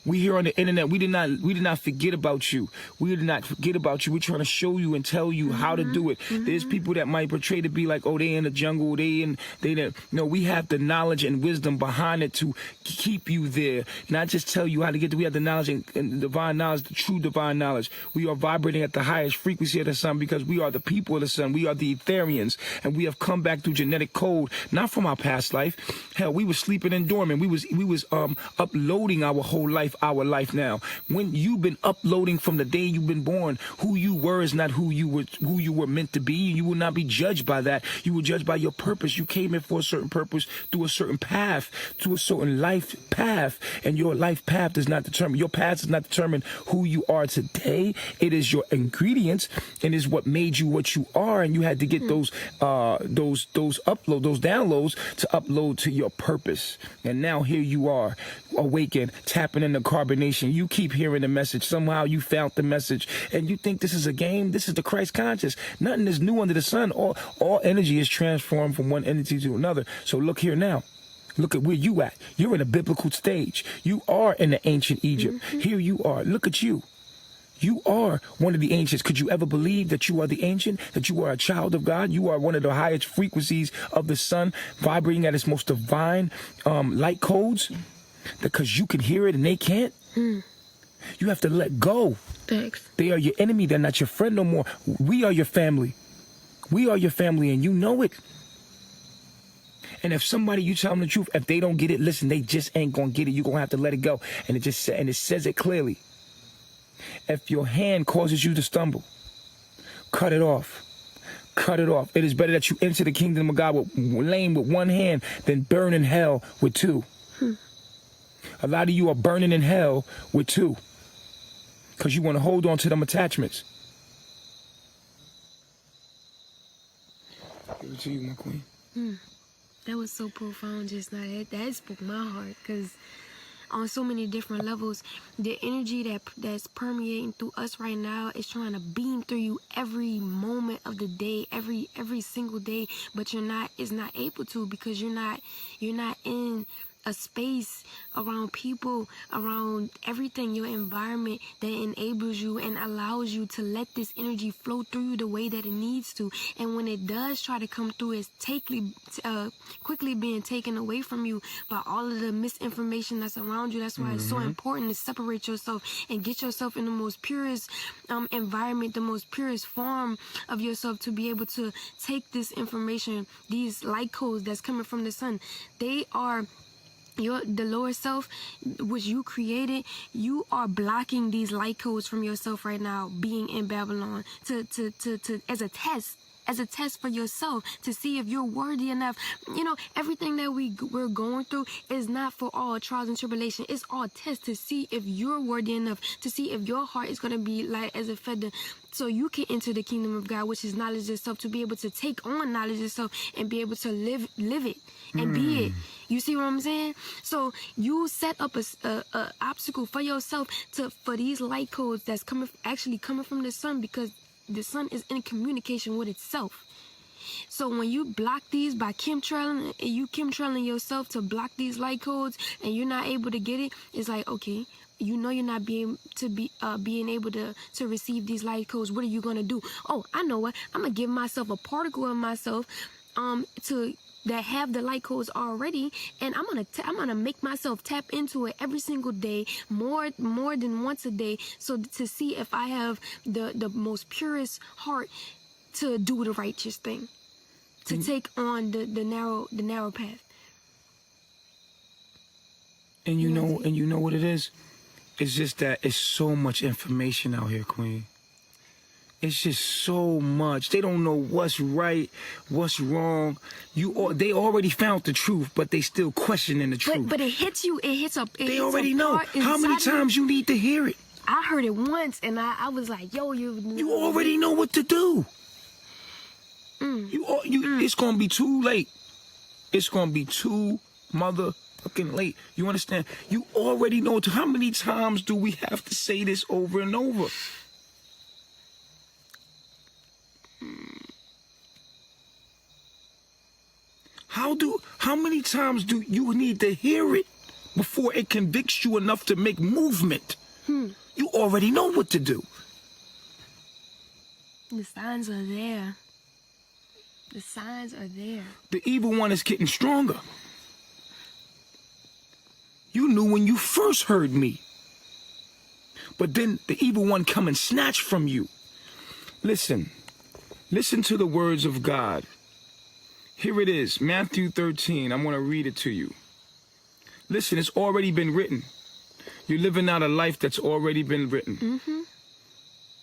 We here on the internet, we did not forget about you. We did not forget about you. We're trying to show you and tell you how to do it. There's people that might portray to be like, oh, they in the jungle, no, we have the knowledge and wisdom behind it to keep you there. Not just tell you how to get there. We have the knowledge and divine knowledge, the true divine knowledge. We are vibrating at the highest frequency of the sun because we are the people of the sun. We are the Etherians, and we have come back through genetic code, not from our past life. Hell, we was sleeping and dormant. We was uploading our whole life, our life now. When you've been uploading from the day you've been born, who you were is not who you were meant to be. You will not be judged by that. You will judge by your purpose. You came in for a certain purpose through a certain path, to a certain life path, and your life path does not determine, your path does not determine who you are today. It is your ingredients and is what made you what you are, and you had to get those downloads to upload to your purpose. And now here you are, awakened, tapping into carbonation. You keep hearing the message. Somehow you found the message, and you think this is a game. This is the Christ conscious. Nothing is new under the sun. All energy is transformed from one entity to another. So look here now. Look at where you at. You're in a biblical stage. You are in the ancient Egypt. Here you are. Look at you. You are one of the ancients. Could you ever believe that you are the ancient, that you are a child of God? You are one of the highest frequencies of the sun, vibrating at its most divine light codes, because you can hear it and they can't. You have to let go. Thanks. They are your enemy. They're not your friend no more. We are your family. We are your family, and you know it. And if somebody, you tell them the truth, if they don't get it, listen, they just ain't gonna get it. You're gonna have to let it go. And it says it clearly. If your hand causes you to stumble, cut it off. Cut it off. It is better that you enter the kingdom of God lame with one hand than burn in hell with two. A lot of you are burning in hell with two because you want to hold on to them attachments. Give it to you, my queen. That was so profound just now. That spoke my heart, because on so many different levels, the energy that's permeating through us right now is trying to beam through you every moment of the day, every single day, but it's not able to, because you're not in a space around people, around everything, your environment that enables you and allows you to let this energy flow through you the way that it needs to. And when it does try to come through, it's quickly being taken away from you by all of the misinformation that's around you. That's why it's so important to separate yourself and get yourself in the most purest environment, the most purest form of yourself, to be able to take this information, these light codes that's coming from the sun. They are the lower self, which you created. You are blocking these light codes from yourself right now, being in Babylon, to as a test for yourself, to see if you're worthy enough. You know, everything that we're going through is not for all trials and tribulation. It's all tests to see if you're worthy enough, to see if your heart is going to be light as a feather, so you can enter the kingdom of God, which is knowledge itself, to be able to take on knowledge itself and be able to live it and be it. You see what I'm saying? So you set up a obstacle for yourself for these light codes that's actually coming from the sun, because the sun is in communication with itself. So when you block these by chemtrailing yourself to block these light codes, and you're not able to get it, it's like, okay, you know you're not being able to receive these light codes. What are you gonna do? Oh, I know what. I'm gonna give myself a particle of myself that have the light codes already, and I'm gonna make myself tap into it every single day, more than once a day, so to see if I have the most purest heart to do the righteous thing, to take on the narrow path. And you know what it is? It's just that it's so much information out here, Queen. It's just so much. They don't know what's right, what's wrong. They already found the truth, but they still questioning the truth. But it hits you. They already know. How many times you need to hear it? I heard it once, and I was like, yo, you already know what to do. It's gonna be too late. It's gonna be too motherfucking late. You understand? You already know. How many times do we have to say this over and over? How many times do you need to hear it before it convicts you enough to make movement? You already know what to do. The signs are there. The signs are there. The evil one is getting stronger. You knew when you first heard me, but then the evil one come and snatch from you. Listen to the words of God. Here it is, Matthew 13. I'm going to read it to you. Listen, it's already been written. You're living out a life that's already been written.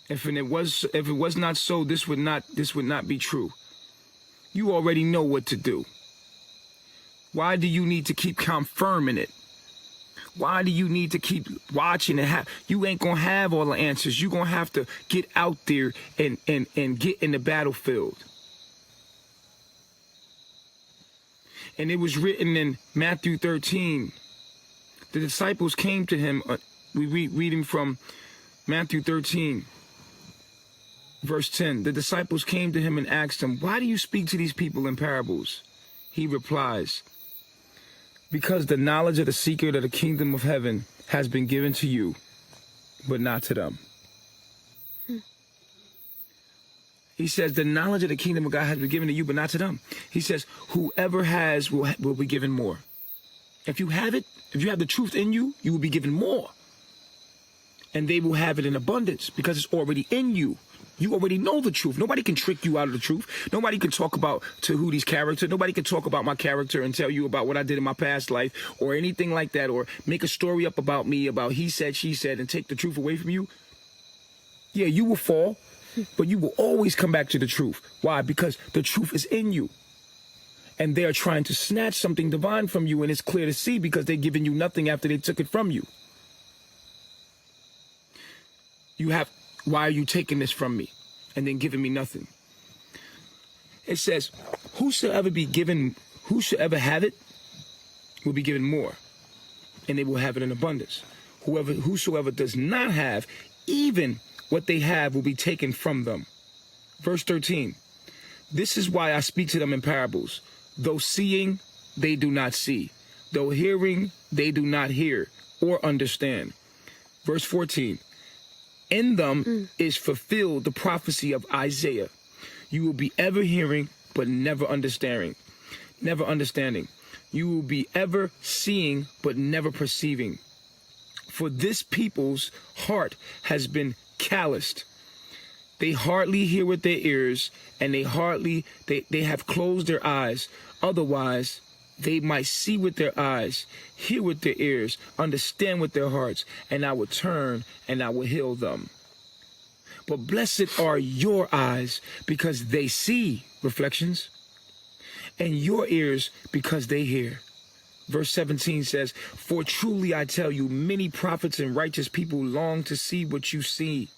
If it was not so, this would not be true. You already know what to do. Why do you need to keep confirming it? Why do you need to keep watching it? You ain't gonna have all the answers. You're gonna have to get out there and get in the battlefield. And it was written in Matthew 13. The disciples came to him. Reading from Matthew 13, verse 10. The disciples came to him and asked him, "Why do you speak to these people in parables?" He replies, "Because the knowledge of the secret of the kingdom of heaven has been given to you, but not to them." He says the knowledge of the kingdom of God has been given to you, but not to them. He says whoever has will be given more. If you have it, if you have the truth in you, you will be given more. And they will have it in abundance because it's already in you. You already know the truth. Nobody can trick you out of the truth. Nobody can talk about Tehuti's character. Nobody can talk about my character and tell you about what I did in my past life or anything like that, or make a story up about me, about he said, she said, and take the truth away from you. Yeah, you will fall, but you will always come back to the truth. Why? Because the truth is in you. And they're trying to snatch something divine from you, and it's clear to see because they're giving you nothing after they took it from you. Why are you taking this from me and then giving me nothing? It says, whosoever have it will be given more, and they will have it in abundance. Whosoever does not have, even what they have will be taken from them. Verse 13, this is why I speak to them in parables. Though seeing, they do not see. though hearing they do not hear or understand. Verse 14, in them is fulfilled the prophecy of Isaiah. You will be ever hearing, but never understanding. Never understanding. You will be ever seeing, but never perceiving. For this people's heart has been calloused. They hardly hear with their ears, and they have closed their eyes. Otherwise, they might see with their eyes, hear with their ears, understand with their hearts, and I will turn and I will heal them. But blessed are your eyes because they see, Reflections, and your ears because they hear. Verse 17 says, for truly I tell you, many prophets and righteous people long to see what you see,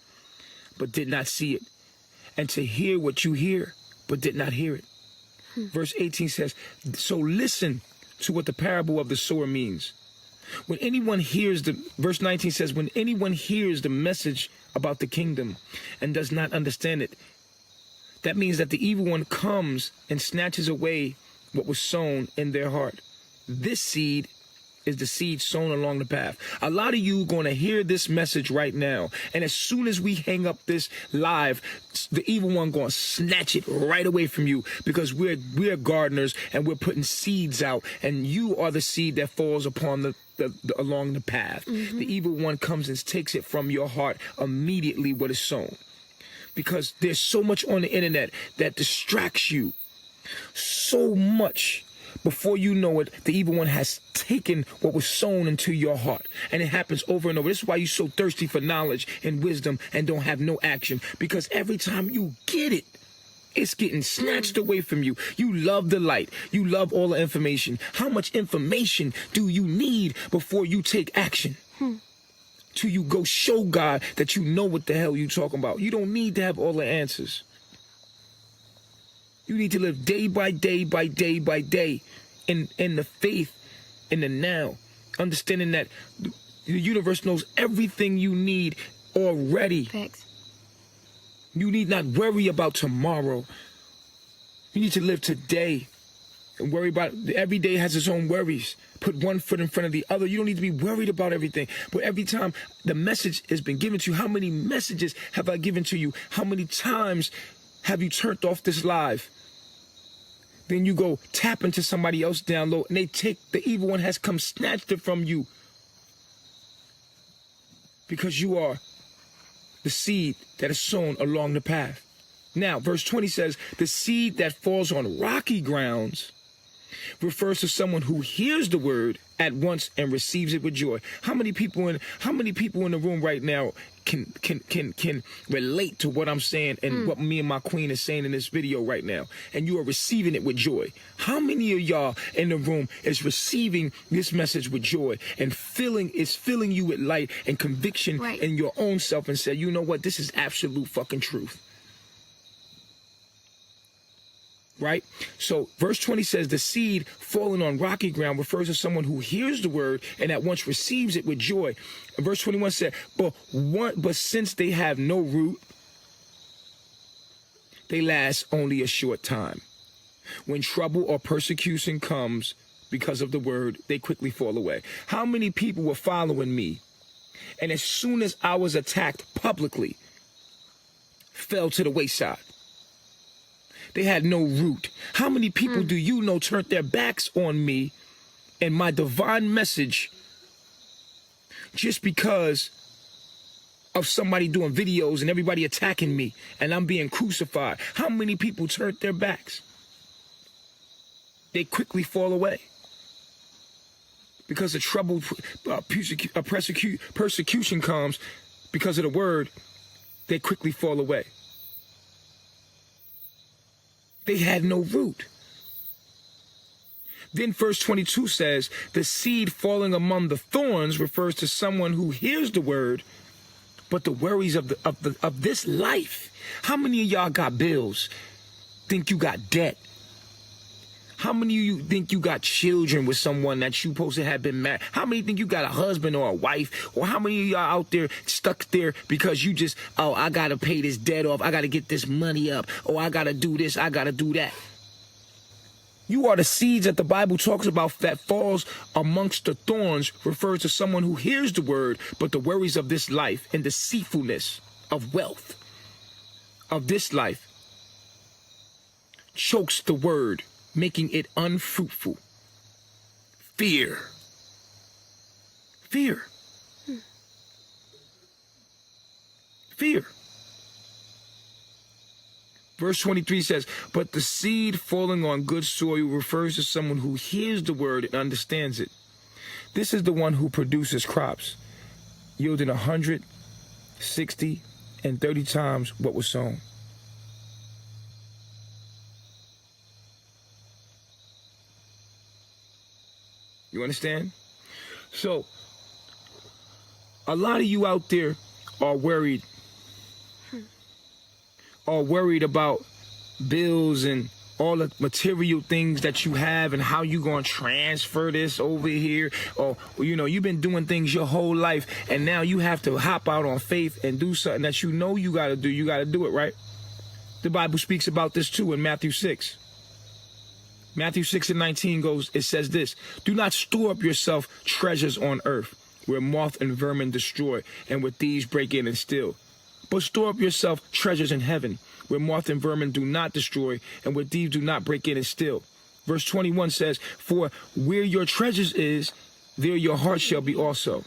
but did not see it, and to hear what you hear, but did not hear it. Verse 18 says, so listen to what the parable of the sower means. When anyone hears verse 19 says, when anyone hears the message about the kingdom and does not understand it, that means that the evil one comes and snatches away what was sown in their heart. This seed is the seed sown along the path. A lot of you are going to hear this message right now. And as soon as we hang up this live, the evil one going to snatch it right away from you, because we're gardeners and we're putting seeds out, and you are the seed that falls upon along the path. The evil one comes and takes it from your heart immediately, what is sown. Because there's so much on the internet that distracts you. So much. Before you know it, the evil one has taken what was sown into your heart. And it happens over and over. This is why you're so thirsty for knowledge and wisdom and don't have no action. Because every time you get it, it's getting snatched away from you. You love the light. You love all the information. How much information do you need before you take action? Till you go show God that you know what the hell you're talking about. You don't need to have all the answers. You need to live day by day by day by day in the faith, in the now, understanding that the universe knows everything you need already. Thanks. You need not worry about tomorrow. You need to live today and worry about every day has its own worries. Put one foot in front of the other. You don't need to be worried about everything. But every time the message has been given to you, how many messages have I given to you? How many times have you turned off this live? Then you go tap into somebody else down low, and the evil one has come snatched it from you. Because you are the seed that is sown along the path. Now, verse 20 says, the seed that falls on rocky grounds refers to someone who hears the word at once and receives it with joy. How many people in the room right now can relate to what I'm saying and what me and my queen is saying in this video right now, and you are receiving it with joy? How many of y'all in the room is receiving this message with joy and filling you with light and conviction in your own self, and say, you know what, this is absolute fucking truth? Right? So verse 20 says the seed falling on rocky ground refers to someone who hears the word and at once receives it with joy. And verse 21 said, but since they have no root, they last only a short time. When trouble or persecution comes because of the word, they quickly fall away. How many people were following me, and as soon as I was attacked publicly, fell to the wayside? They had no root. How many people do you know turned their backs on me and my divine message just because of somebody doing videos and everybody attacking me and I'm being crucified? How many people turned their backs? They quickly fall away. Because the trouble, persecution comes because of the word, they quickly fall away. They had no root. Then verse 22 says, the seed falling among the thorns refers to someone who hears the word, but the worries of this life. How many of y'all got bills? Think you got debt? How many of you think you got children with someone that you supposed to have been married? How many think you got a husband or a wife? Or how many of y'all out there stuck there because you just, oh, I got to pay this debt off. I got to get this money up. Oh, I got to do this. I got to do that. You are the seeds that the Bible talks about that falls amongst the thorns, refers to someone who hears the word, but the worries of this life and deceitfulness of wealth of this life chokes the word, making it unfruitful. Fear. Fear. Fear. Verse 23 says, but the seed falling on good soil refers to someone who hears the word and understands it. This is the one who produces crops, yielding 100, 60, and 30 times what was sown. You understand? So, a lot of you out there are worried about bills and all the material things that you have and how you going to transfer this over here. Or, you know, you've been doing things your whole life and now you have to hop out on faith and do something that you know you got to do. You got to do it, right? The Bible speaks about this too in Matthew 6. Matthew 6:19 goes, it says this, do not store up yourself treasures on earth where moth and vermin destroy and where thieves break in and steal. But store up yourself treasures in heaven where moth and vermin do not destroy and where thieves do not break in and steal. Verse 21 says, for where your treasures is, there your heart shall be also.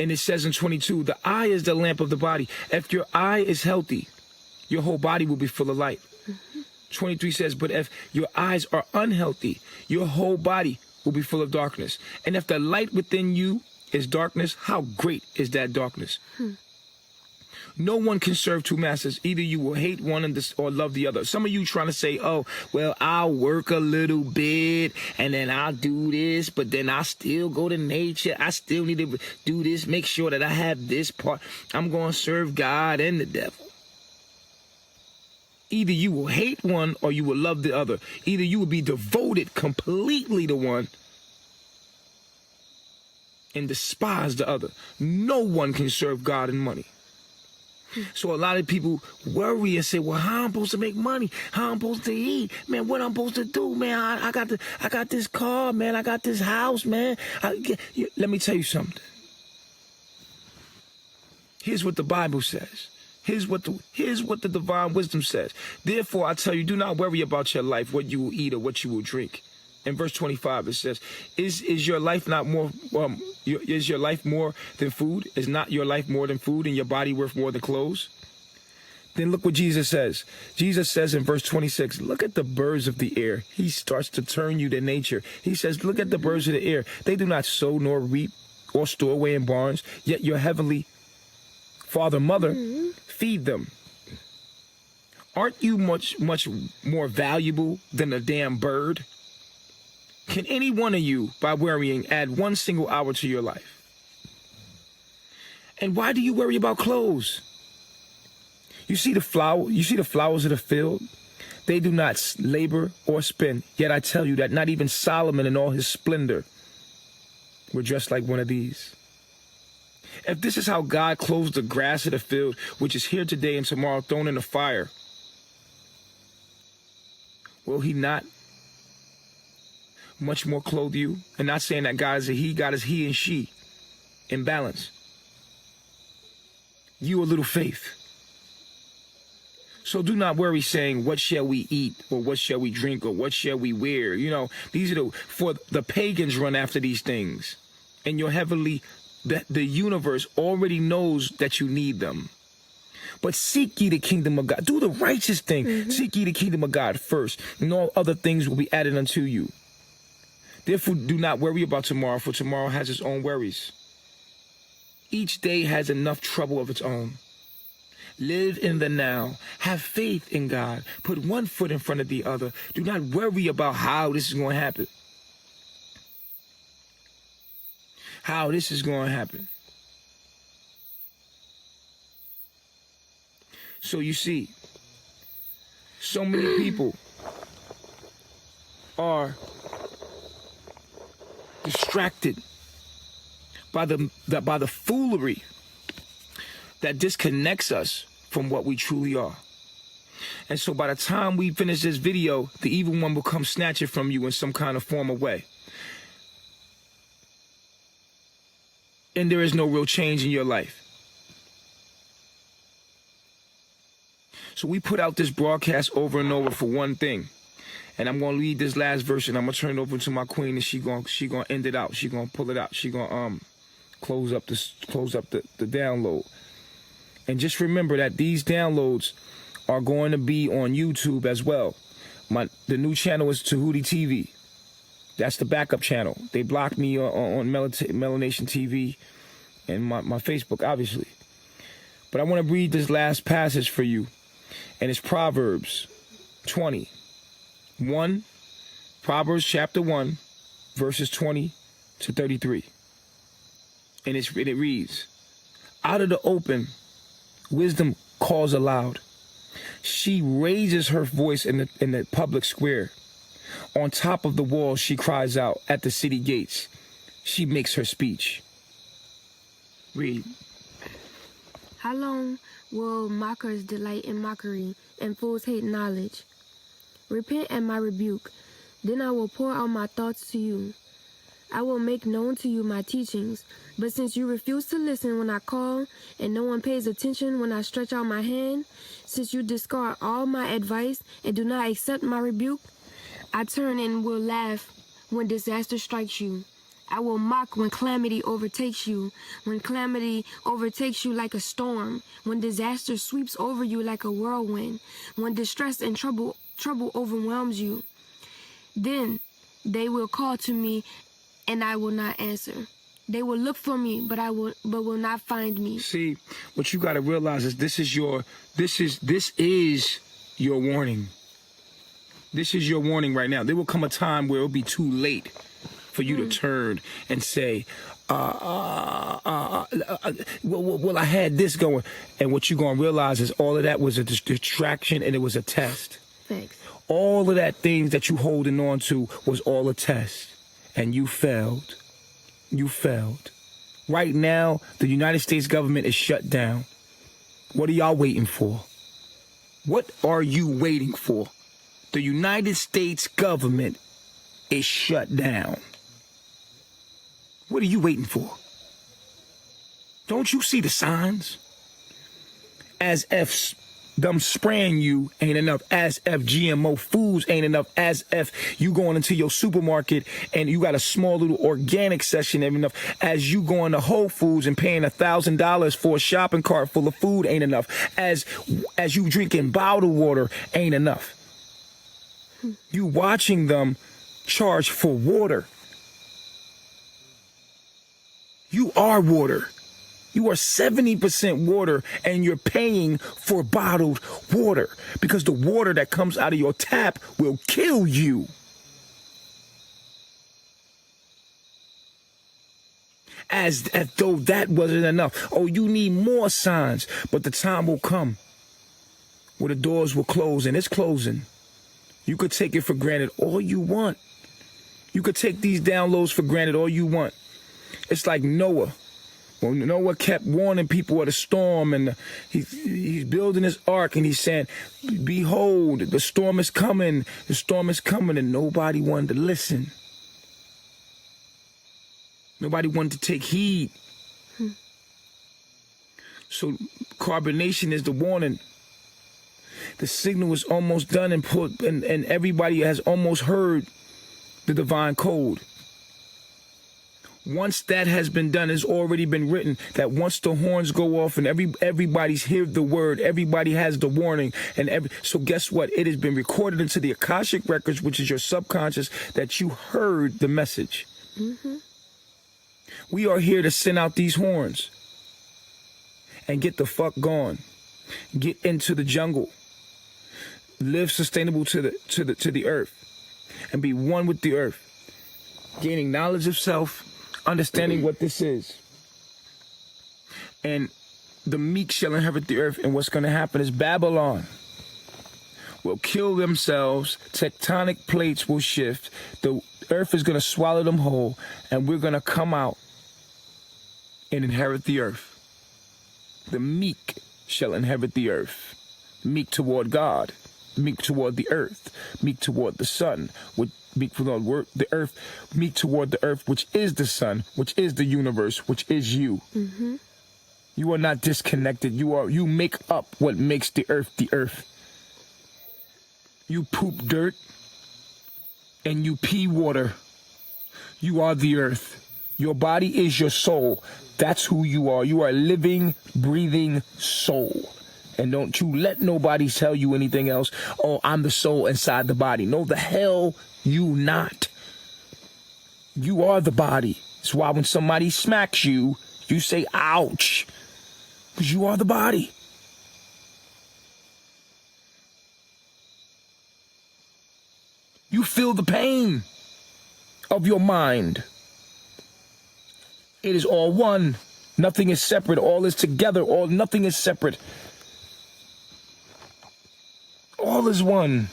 And it says in 22, the eye is the lamp of the body. If your eye is healthy, your whole body will be full of light. 23 says, but if your eyes are unhealthy, your whole body will be full of darkness. And if the light within you is darkness, how great is that darkness? No one can serve two masters. Either you will hate one or love the other. Some of you trying to say, oh, well, I'll work a little bit and then I'll do this, but then I still go to nature. I still need to do this, make sure that I have this part. I'm going to serve God and the devil. Either you will hate one or you will love the other. Either you will be devoted completely to one and despise the other. No one can serve God and money. So a lot of people worry and say, well, how am I supposed to make money? How am I supposed to eat? Man, what I'm supposed to do, man? I got this car, man. I got this house, man. Let me tell you something. Here's what the Bible says. Here's what the divine wisdom says. Therefore, I tell you, do not worry about your life, what you will eat or what you will drink. In verse 25, it says, is your life not more, is your life more than food? Is not your life more than food and your body worth more than clothes? Then look what Jesus says. Jesus says in verse 26, look at the birds of the air. He starts to turn you to nature. He says, look at the birds of the air. They do not sow nor reap or store away in barns, yet your heavenly Father, Mother, feed them. Aren't you much more valuable than a damn bird? Can any one of you, by worrying, add 1 single hour to your life? And why do you worry about clothes? You see the flowers of the field? They do not labor or spin. Yet I tell you that not even Solomon in all his splendor were dressed like one of these. If this is how God clothes the grass of the field, which is here today and tomorrow thrown in the fire, will he not much more clothe you? And not saying that God is a he, God is he and she in balance. You a little faith. So do not worry saying, what shall we eat or what shall we drink or what shall we wear? You know, these are for the pagans run after these things. And your heavenly, the universe already knows that you need them. But seek ye the kingdom of God. Do the righteous thing. Seek ye the kingdom of God first, and all other things will be added unto you. Therefore, do not worry about tomorrow, for tomorrow has its own worries. Each day has enough trouble of its own. Live in the now. Have faith in God. Put one foot in front of the other. Do not worry about how this is going to happen. How this is going to happen. So you see, so many people are distracted by the foolery that disconnects us from what we truly are. And so by the time we finish this video, the evil one will come snatch it from you in some kind of form or way. And there is no real change in your life. So we put out this broadcast over and over for one thing. And I'm gonna read this last verse and I'm gonna turn it over to my queen, and she gonna end it out. She gonna pull it out. She gonna close up the download. And just remember that these downloads are going to be on YouTube as well. The new channel is Tehuti TV. That's the backup channel. They blocked me on Melanation TV and my Facebook, obviously. But I want to read this last passage for you. And it's Proverbs 20:1. Proverbs chapter 1, verses 20 to 33. And it reads, out of the open, wisdom calls aloud. She raises her voice in the public square. On top of the wall, she cries out. At the city gates, she makes her speech. Read. How long will mockers delight in mockery and fools hate knowledge? Repent at my rebuke, then I will pour out my thoughts to you. I will make known to you my teachings, but since you refuse to listen when I call, and no one pays attention when I stretch out my hand, since you discard all my advice and do not accept my rebuke, I turn and will laugh when disaster strikes you. I will mock when calamity overtakes you, when calamity overtakes you like a storm, when disaster sweeps over you like a whirlwind, when distress and trouble overwhelms you. Then they will call to me, and I will not answer. They will look for me, but will not find me. See, what you got to realize is this is your warning. This is your warning right now. There will come a time where it'll be too late for you to turn and say, well, I had this going. And what you're going to realize is all of that was a distraction, and it was a test. Thanks. All of that things that you holding on to was all a test. And you failed. You failed. Right now, the United States government is shut down. What are y'all waiting for? What are you waiting for? The United States government is shut down. What are you waiting for? Don't you see the signs? As if them spraying you ain't enough, as if GMO foods ain't enough, as if you going into your supermarket and you got a small little organic section ain't enough, as you going to Whole Foods and paying $1,000 for a shopping cart full of food ain't enough, as you drinking bottled water ain't enough. You watching them charge for water. You are water. You are 70% water, and you're paying for bottled water because the water that comes out of your tap will kill you. As though that wasn't enough. Oh, you need more signs, but the time will come where the doors will close, and it's closing. You could take it for granted all you want. You could take these downloads for granted all you want. It's like Noah. When Noah kept warning people of the storm, and he's building his ark, and he's saying, behold, the storm is coming, and nobody wanted to listen. Nobody wanted to take heed. So carbonation is the warning. The signal is almost done, and everybody has almost heard the divine code. Once that has been done, it's already been written that once the horns go off and everybody's heard the word, everybody has the warning, so guess what? It has been recorded into the Akashic records, which is your subconscious, that you heard the message. Mm-hmm. We are here to send out these horns and get the fuck gone. Get into the jungle. Live sustainable to the earth and be one with the earth. Gaining knowledge of self, understanding what this is. And the meek shall inherit the earth. And what's going to happen is Babylon will kill themselves. Tectonic plates will shift. The earth is going to swallow them whole. And we're going to come out and inherit the earth. The meek shall inherit the earth. meek toward God, meek toward the earth, meek toward the sun, meek toward the earth, meek toward the earth, which is the sun, which is the universe, which is you. Mm-hmm. You are not disconnected. You make up what makes the earth the earth. You poop dirt and you pee water. You are the earth. Your body is your soul. That's who you are. You are a living, breathing soul. And don't you let nobody tell you anything else. Oh, I'm the soul inside the body. No, the hell you not. You are the body. That's why when somebody smacks you, you say, ouch. Because you are the body. You feel the pain of your mind. It is all one. Nothing is separate. All is together. Nothing is separate. All is one.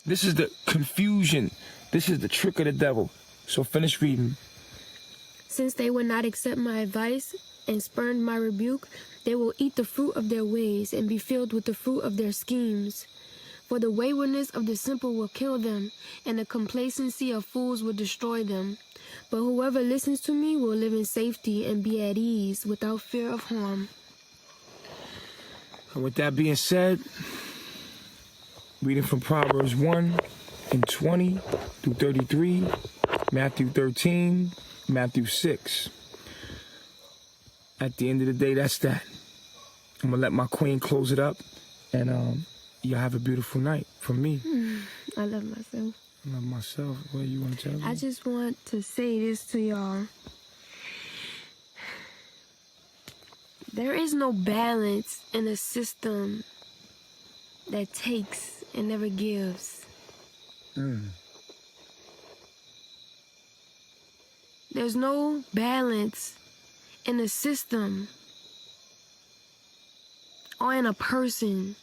This is the confusion. This is the trick of the devil. So finish reading. Since they would not accept my advice and spurned my rebuke, they will eat the fruit of their ways and be filled with the fruit of their schemes. For the waywardness of the simple will kill them, and the complacency of fools will destroy them. But whoever listens to me will live in safety and be at ease without fear of harm. And with that being said, reading from Proverbs 1:20 through 33, Matthew 13, Matthew 6. At the end of the day, that's that. I'm going to let my queen close it up, and y'all have a beautiful night from me. I love myself. I love myself. What do you want to tell me? I just want to say this to y'all. There is no balance in a system that takes and never gives. There's no balance in a system or in a person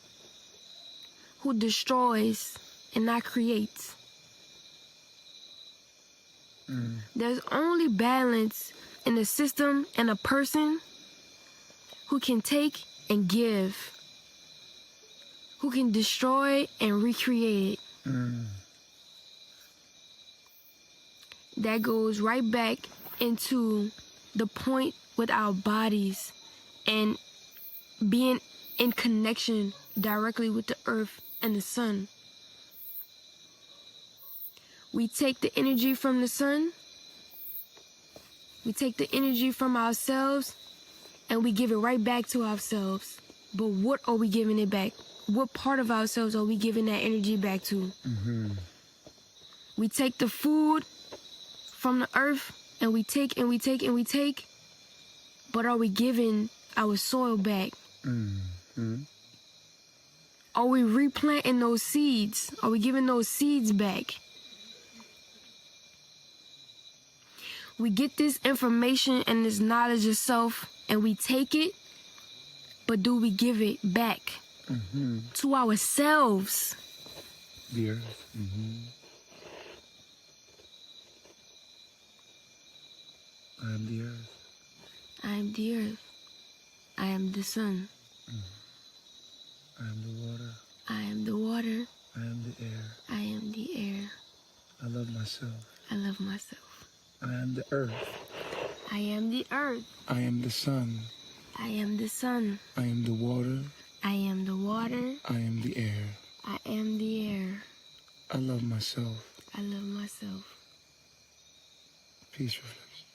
who destroys and not creates. There's only balance in a system and a person who can take and give, who can destroy and recreate it. That goes right back into the point with our bodies and being in connection directly with the earth and the sun. We take the energy from the sun, we take the energy from ourselves, and we give it right back to ourselves. But what are we giving it back? What part of ourselves are we giving that energy back to? We take the food from the earth, and we take and we take and we take, but are we giving our soil back? Are we replanting those seeds? Are we giving those seeds back? We get this information and this knowledge of self, and we take it, but do we give it back to ourselves? The earth. I am the earth. I am the earth. I am the sun. I am the water. I am the water. I am the air. I am the air. I love myself. I love myself. I am the earth. I am the earth. I am the sun. I am the sun. I am the water. I am the water. I am the air. I am the air. I love myself. I love myself. Peace, reflection.